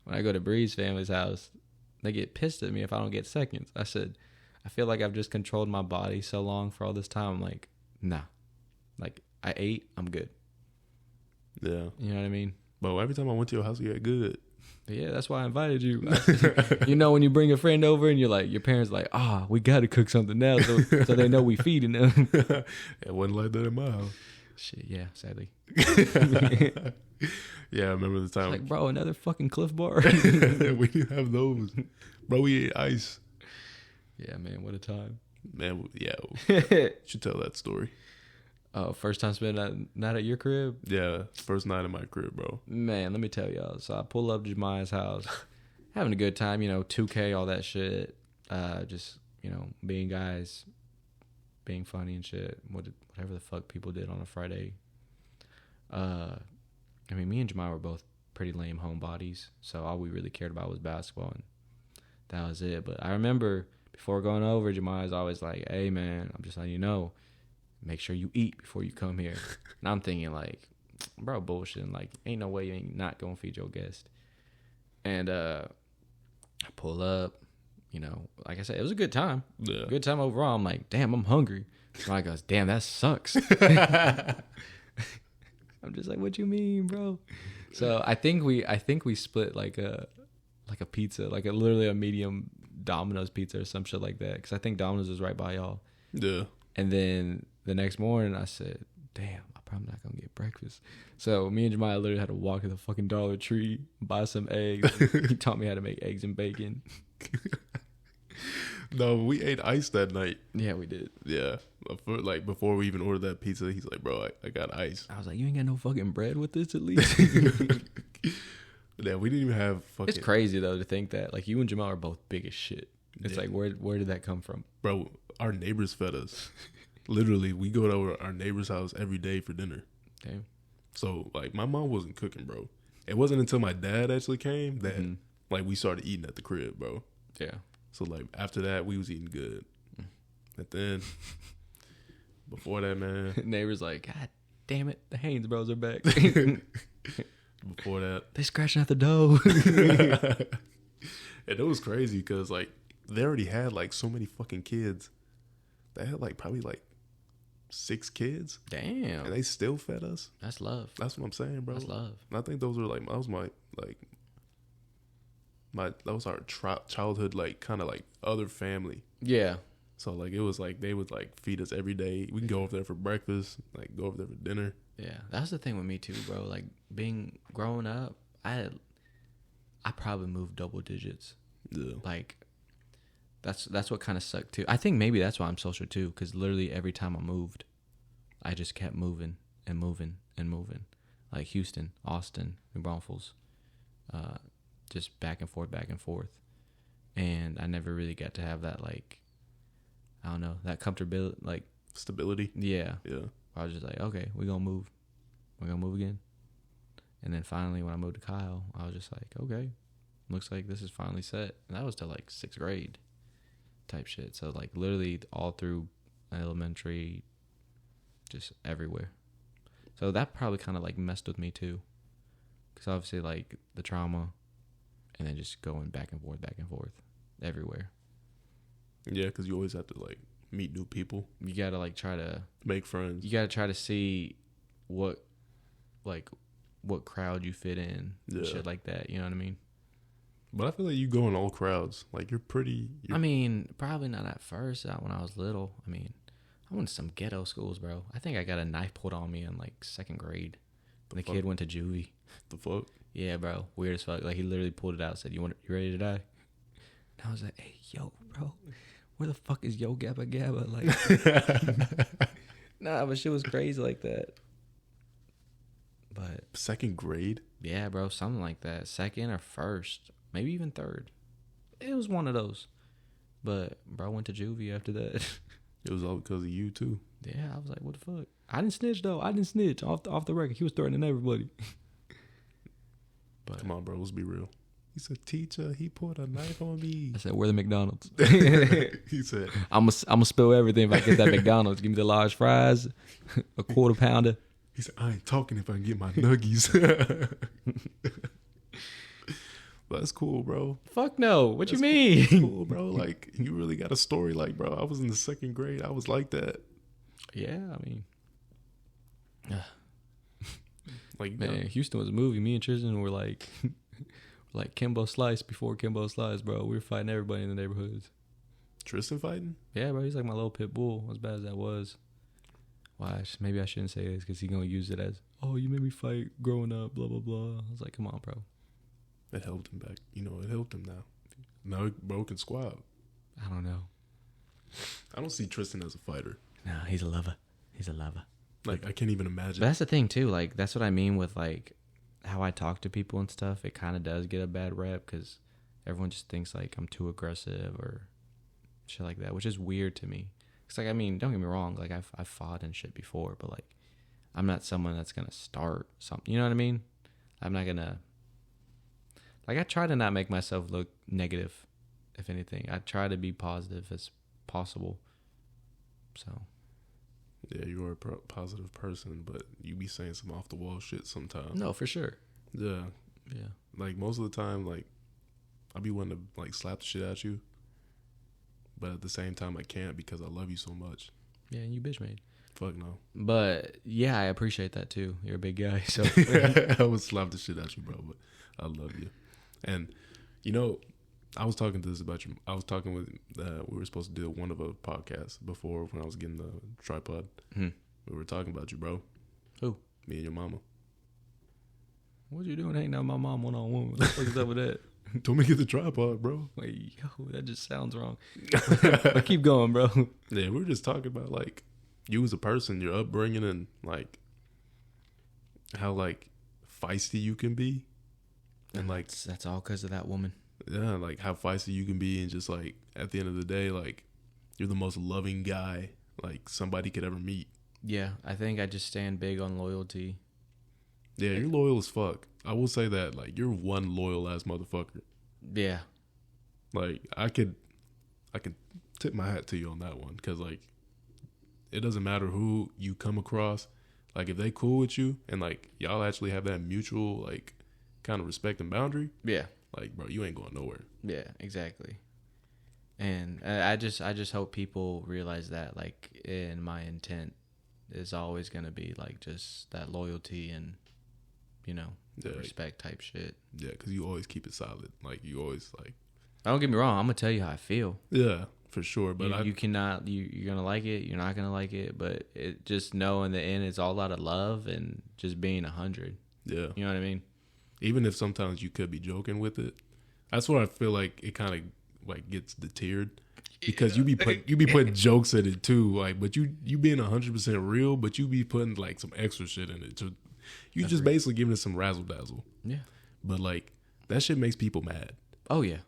When I go to Bree's family's house, they get pissed at me if I don't get seconds. I said, I feel like I've just controlled my body so long for all this time. I'm like, nah. Like, I ate, I'm good. Yeah. You know what I mean? But every time I went to your house, you got good. But yeah, that's why I invited you. You know, when you bring a friend over and you're like, your parents are like, we got to cook something now so they know we feeding them. It wasn't like that in my house. Shit, yeah, sadly. Yeah, I remember the time. It's like, bro, another fucking Cliff Bar. We didn't have those. Bro, we ate ice. Yeah, man, what a time. Man, yeah. Should tell that story. Oh, first time spending night at your crib? Yeah, first night in my crib, bro. Man, let me tell y'all. So I pull up to Jemiah's house, having a good time, you know, 2K, all that shit. Just, you know, being guys, being funny and shit. Whatever the fuck people did on a Friday. I mean, me and Jemiah were both pretty lame homebodies, so all we really cared about was basketball, and that was it. But I remember before going over, Jemiah's always like, hey, man, I'm just letting you know, make sure you eat before you come here. And I'm thinking like, bro, bullshit. Like, ain't no way you ain't not gonna feed your guest. And I pull up, you know, like I said, it was a good time. Yeah. Good time overall. I'm like, damn, I'm hungry. Jemiah goes, damn, that sucks. I'm just like, what you mean, bro? So I think we split like a pizza, like literally a medium Domino's pizza or some shit like that. Because I think Domino's is right by y'all. Yeah. And then the next morning I said, damn, I'm probably not going to get breakfast. So me and Jemiah literally had to walk to the fucking Dollar Tree, buy some eggs. He taught me how to make eggs and bacon. No, we ate ice that night. Yeah, we did. Yeah. Like before we even ordered that pizza, he's like, bro, I got ice. I was like, you ain't got no fucking bread with this at least? Yeah, we didn't even have fucking... It's crazy though to think that like you and Jamal are both big as shit. It's like, where did that come from? Bro, our neighbors fed us. Literally, we go to our neighbor's house every day for dinner. Damn. So, like, my mom wasn't cooking, bro. It wasn't until my dad actually came that, like, we started eating at the crib, bro. Yeah. So, like, after that, we was eating good. And then, before that, man. Neighbors like, God damn it, the Haynes bros are back. Before that. They scratching at the dough. And it was crazy because, like, they already had, like, so many fucking kids. They had, like, probably, like, 6 kids. Damn. And they still fed us. That's love. That's what I'm saying, bro. That's love. And I think those were, like, that was our childhood, like, kind of, like, other family. Yeah. So, like, it was, like, they would, like, feed us every day. We can go over there for breakfast, like, go over there for dinner. Yeah. That's the thing with me, too, bro. Like, growing up, I probably moved double digits. Yeah. Like, that's what kind of sucked, too. I think maybe that's why I'm social, too, because literally every time I moved, I just kept moving and moving and moving. Like Houston, Austin, New Braunfels, just back and forth. And I never really got to have that, like, I don't know, that comfortability, like... Stability? Yeah. Yeah. I was just like, okay, we're going to move. We're going to move again. And then finally, when I moved to Kyle, I was just like, okay, looks like this is finally set. And that was till, like, 6th grade type shit. So, like, literally all through elementary, just everywhere. So that probably kind of, like, messed with me, too. Because obviously, like, the trauma and then just going back and forth everywhere. Yeah, because you always have to, like, meet new people. You got to, like, try to... make friends. You got to try to see what crowd you fit in. Yeah. Shit like that, you know what I mean? But I feel like you go in all crowds. Like, I mean, probably not at first, when I was little. I mean, I went to some ghetto schools, bro. I think I got a knife pulled on me in, like, 2nd grade. The kid went to juvie. The fuck? Yeah, bro. Weird as fuck. Like, he literally pulled it out and said, you ready to die? And I was like, hey, yo, bro. Where the fuck is Yo Gabba Gabba? Like, nah, but shit was crazy like that. But 2nd grade? Yeah, bro. Something like that. 2nd or 1st. Maybe even 3rd. It was one of those. But bro, I went to juvie after that. It was all because of you too. Yeah, I was like, what the fuck? I didn't snitch though. I didn't snitch off the record. He was threatening everybody. But come on, bro, let's be real. He said, "Teacher, he put a knife on me." I said, "Where the McDonald's?" He said, "I'm gonna spill everything if I get that McDonald's. Give me the large fries, a quarter pounder." He said, "I ain't talking if I can get my nuggies." But that's cool, bro. Fuck no. What That's you mean? Cool. Cool, bro. Like, you really got a story. Like, bro, I was in the 2nd grade. I was like that. Yeah, I mean, Like, man, Houston was a movie. Me and Tristan were like Kimbo Slice before Kimbo Slice, bro. We were fighting everybody in the neighborhoods. Tristan fighting? Yeah, bro. He's like my little pit bull. As bad as that was. Why? Maybe I shouldn't say this because he's gonna use it as, "Oh, you made me fight growing up." Blah blah blah. I was like, come on, bro. It helped him back. You know, it helped him now. Now bro can squab. I don't know. I don't see Tristan as a fighter. No, he's a lover. He's a lover. Like, I can't even imagine. But that's the thing too. Like, that's what I mean with like how I talk to people and stuff. It kind of does get a bad rep because everyone just thinks like I'm too aggressive or shit like that, which is weird to me. It's like, I mean, don't get me wrong. Like, I've fought and shit before, but like, I'm not someone that's gonna start something. You know what I mean? I'm not gonna. Like, I try to not make myself look negative, if anything. I try to be positive as possible. So. Yeah, you are a positive person, but you be saying some off the wall shit sometimes. No, for sure. Yeah. Yeah. Like, most of the time, like, I be wanting to, like, slap the shit at you. But at the same time, I can't because I love you so much. Yeah, and you bitch made. Fuck no. But, yeah, I appreciate that, too. You're a big guy, so. I would slap the shit at you, bro, but I love you. And, you know, I was talking to this about you. I was talking with, we were supposed to do one of a podcast before when I was getting the tripod. Hmm. We were talking about you, bro. Who? Me and your mama. What you doing hanging out with my mom one-on-one? What the fuck is up with that? Told me to get the tripod, bro. Wait, yo, that just sounds wrong. But keep going, bro. Yeah, we were just talking about, like, you as a person, your upbringing, and, like, how, like, feisty you can be. And, like, that's all because of that woman. Yeah, like, how feisty you can be, and just, like, at the end of the day, like, you're the most loving guy, like, somebody could ever meet. Yeah, I think I just stand big on loyalty. Yeah, you're loyal as fuck. I will say that, like, you're one loyal ass motherfucker. Yeah. Like, I could tip my hat to you on that one, because, like, it doesn't matter who you come across. Like, if they cool with you and, like, y'all actually have that mutual, like, kind of respect and boundary. Yeah. Like, bro, you ain't going nowhere. Yeah, exactly. And I just hope people realize that, like, in my intent is always going to be, like, just that loyalty and, you know, respect type shit. Yeah, because you always keep it solid. Like, you always, like... Don't get me wrong. I'm going to tell you how I feel. Yeah, for sure. But you cannot... You're going to like it. You're not going to like it. But it just know in the end it's all out of love and just being 100. Yeah. You know what I mean? Even if sometimes you could be joking with it. That's where I feel like it kind of, like, gets deterred. Because you be putting jokes in it too. Like, but you being 100% real, but you be putting, like, some extra shit in it. You just basically giving it some razzle dazzle. Yeah. But, like, that shit makes people mad. Oh, yeah.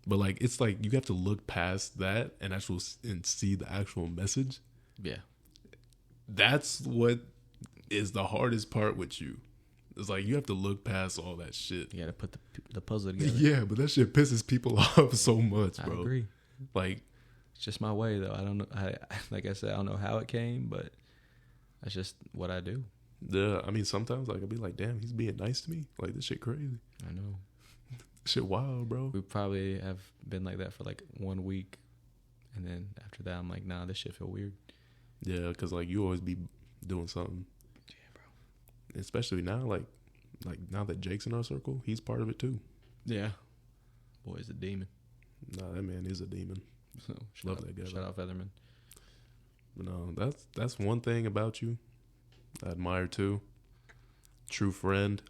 But, like, it's like you have to look past that and see the actual message. Yeah. That's what is the hardest part with you. It's like you have to look past all that shit. You got to put the puzzle together. Yeah, but that shit pisses people off so much, bro. I agree. Like, it's just my way, though. I don't know. Like I said, I don't know how it came, but that's just what I do. Yeah, I mean, sometimes, like, I'll be like, damn, he's being nice to me. Like, this shit crazy. I know. Shit wild, bro. We probably have been like that for like 1 week. And then after that, I'm like, nah, this shit feel weird. Yeah, because, like, you always be doing something. Yeah, bro. Especially now, like now that Jake's in our circle, he's part of it too. Yeah. Boy's a demon. Nah, that man is a demon. So, Love that guy. Shout out Featherman. But no, that's one thing about you I admire too. True friend,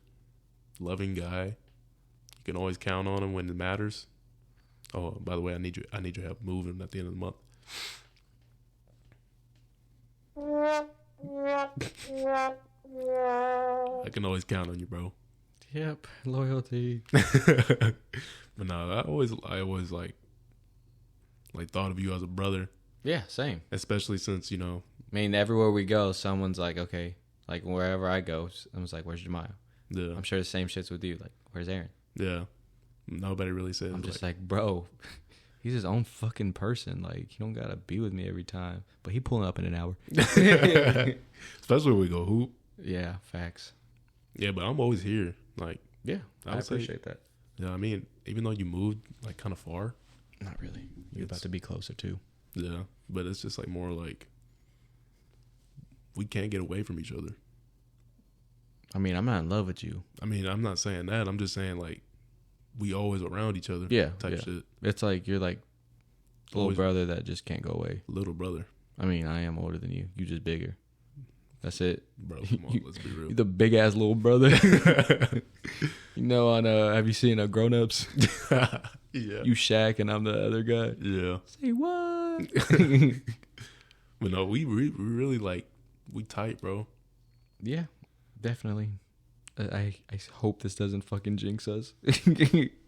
loving guy. You can always count on him when it matters. Oh, by the way, I need your help moving at the end of the month. I can always count on you, bro. Yep, loyalty. But no, I always like, like thought of you as a brother. Yeah, same. Especially since, you know. I mean, everywhere we go, someone's like, okay, like wherever I go, someone's like, where's Jemiah? Yeah. I'm sure the same shit's with you. Like, where's Aaron? Yeah. Nobody really says. I'm just like, bro, he's his own fucking person. Like, you don't gotta be with me every time. But he pulling up in an hour. Especially when we go hoop. Yeah, facts. Yeah, but I'm always here. Like, yeah, I appreciate that. Yeah, I mean, even though you moved like kind of far. Not really. You're about to be closer too. Yeah, but it's just like more like we can't get away from each other. I mean, I'm not in love with you. I mean, I'm not saying that. I'm just saying like we always around each other. Yeah, type shit. It's like you're like little brother that just can't go away. Little brother. I mean, I am older than you. You just bigger. That's it. Bro, come on, let's be real. You're the big ass little brother. You know, on have you seen Grown Ups? Yeah. You Shaq and I'm the other guy. Yeah. Say what? But no, we really like we tight, bro. Yeah, definitely. I hope this doesn't fucking jinx us.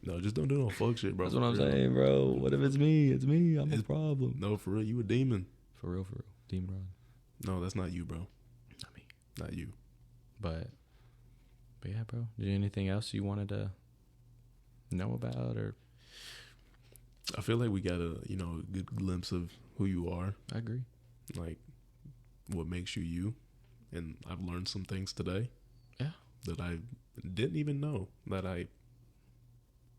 No, just don't do no fuck shit, bro. That's what I'm saying, bro. What if it's me? It's me. I'm a problem. No, for real, you a demon. For real. Demon Rod. No, that's not you, bro. Not me. Not you. But yeah, bro. Is there anything else you wanted to know about, or? I feel like we got a good glimpse of who you are. I agree. Like what makes you you, and I've learned some things today. Yeah. That I didn't even know, that I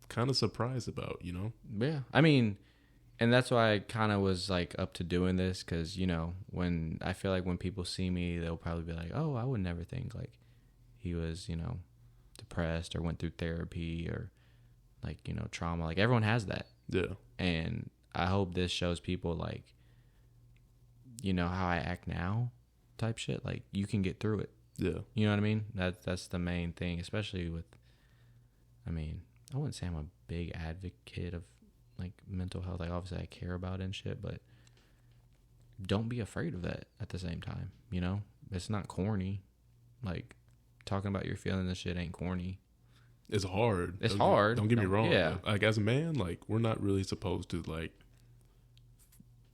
kind of surprised about, you know? Yeah. I mean, and that's why I kind of was like up to doing this, because, when I feel like when people see me, they'll probably be like, oh, I would never think like he was, depressed or went through therapy or like, trauma. Like everyone has that. Yeah. And I hope this shows people like, how I act now type shit. Like you can get through it. Yeah. You know what I mean? That's the main thing, especially with, I mean, I wouldn't say I'm a big advocate of like mental health. Like obviously I care about it and shit, but don't be afraid of that at the same time. It's not corny. Like talking about your feelings and shit ain't corny. It's hard. It's hard. Don't get me wrong. Yeah. Like as a man, like we're not really supposed to like,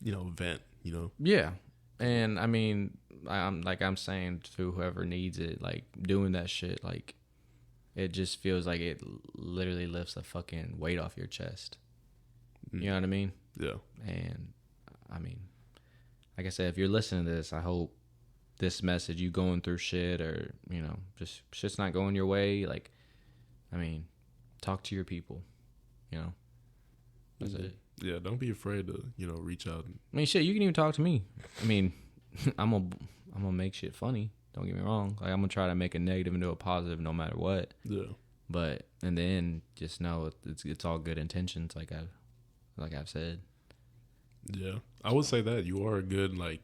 vent, Yeah. And I mean, I'm saying to whoever needs it, like doing that shit, like it just feels like it literally lifts a fucking weight off your chest. You know what I mean? Yeah. And I mean, like I said, if you're listening to this, I hope this message, you going through shit or, just shit's not going your way. Like, I mean, talk to your people, That's it. Yeah, don't be afraid to, reach out. I mean, shit, you can even talk to me. I mean, I'm gonna make shit funny. Don't get me wrong. Like, I'm gonna try to make a negative into a positive no matter what. Yeah. But in the end, just know it's all good intentions, like I've said. Yeah, I would say that you are a good, like,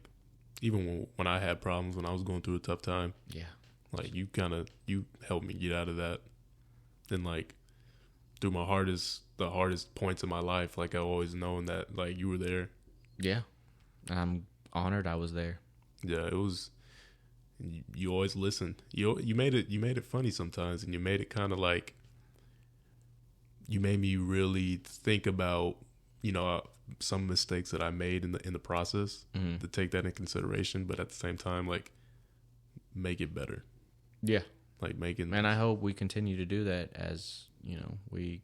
even when I had problems, when I was going through a tough time. Yeah. Like you helped me get out of that. And like through the hardest points of my life, like I always known that like you were there. Yeah. And I'm honored I was there. Yeah, it was. You always listened. You made it funny sometimes, and you made it kind of like. You made me really think about, some mistakes that I made in the process, to take that in consideration, but at the same time, like, make it better. Yeah. Like making. And I hope we continue to do that as we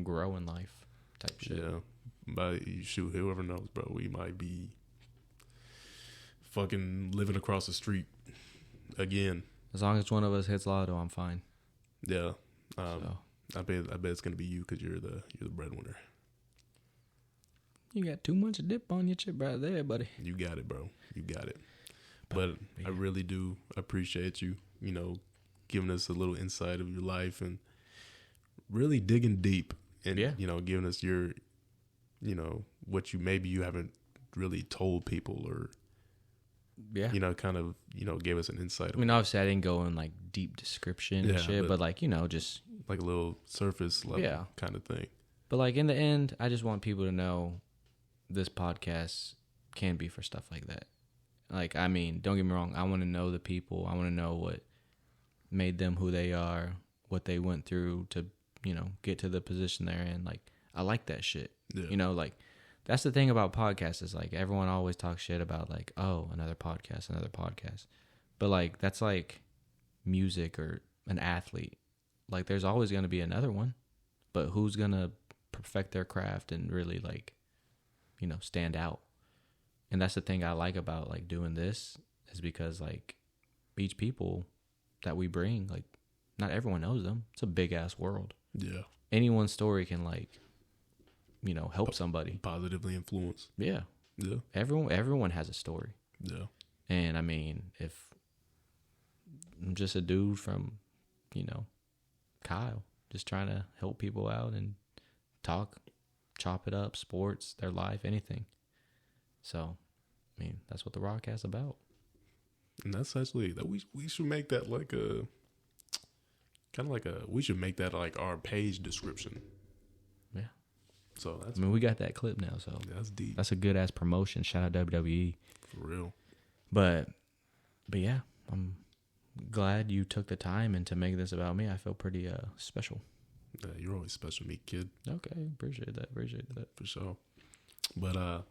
grow in life, type shit. Yeah, but shoot, whoever knows, bro, we might be fucking living across the street again. As long as one of us hits lotto, I'm fine. Yeah, So. I bet it's gonna be you because you're the breadwinner. You got too much dip on your chip right there, buddy. You got it, bro. You got it. But yeah. I really do appreciate you, giving us a little insight of your life and really digging deep and, giving us your, what you haven't really told people or, kind of, gave us an insight. I mean, obviously I didn't go in like deep description and shit, but like, just like a little surface level kind of thing. But like in the end, I just want people to know this podcast can be for stuff like that. Like, I mean, don't get me wrong. I want to know the people. I want to know what made them who they are, what they went through to, get to the position they're in. Like, I like that shit. Yeah. Like that's the thing about podcasts is like everyone always talks shit about like, oh, another podcast, another podcast. But like that's like music or an athlete. Like there's always going to be another one, but who's going to perfect their craft and really like, you know, stand out? And that's the thing I like about like doing this is because like each people that we bring, like not everyone knows them. It's a big ass world. Yeah. Anyone's story can like, you know, help somebody. Positively influence. Yeah. Yeah. Everyone has a story. Yeah. And I mean, if I'm just a dude from, you know, Kyle, just trying to help people out and talk, chop it up, sports, their life, anything. So, I mean, that's what the Rockcast's about. And that's actually that we should make that like a kind of like we should make that like our page description. Yeah. So that's. I mean, we got that clip now, so that's deep. That's a good ass promotion. Shout out WWE. For real. But yeah, I'm glad you took the time and to make this about me. I feel pretty special. Yeah, you're always special to me, kid. Okay, appreciate that. For sure. But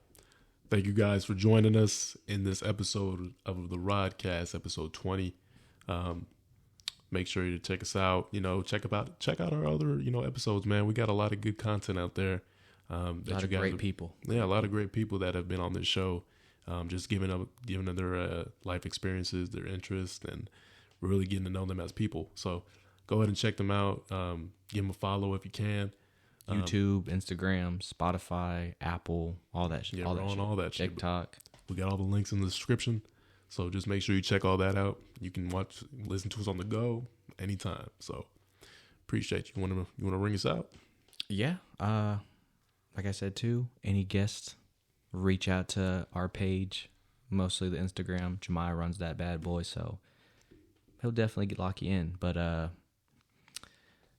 thank you guys for joining us in this episode of the Rodcast, episode 20. Make sure you check us out. You know, check out our other episodes, man. We got a lot of good content out there. A lot of great people. Yeah, a lot of great people that have been on this show. Just giving their life experiences, their interests, and really getting to know them as people. So go ahead and check them out. Give them a follow if you can. YouTube, Instagram, Spotify, Apple, all that shit. Yeah, we're on all that shit. TikTok. We got all the links in the description. So just make sure you check all that out. You can listen to us on the go anytime. So appreciate you. You wanna ring us out? Yeah. Like I said too, any guests, reach out to our page, mostly the Instagram. Jemiah runs that bad boy, so he'll definitely lock you in. But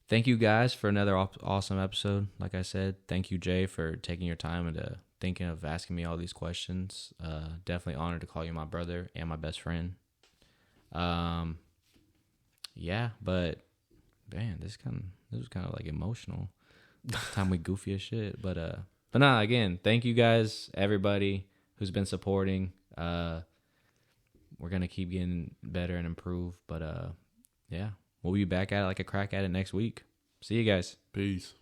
thank you guys for another awesome episode. Like I said, thank you, Jay, for taking your time and thinking of asking me all these questions. Definitely honored to call you my brother and my best friend. Yeah, but man, this was kind of like emotional. Time we goofy as shit, but nah, again, thank you guys, everybody who's been supporting. We're gonna keep getting better and improve, but yeah, we'll be back at it like a crack at it next week. See you guys. Peace.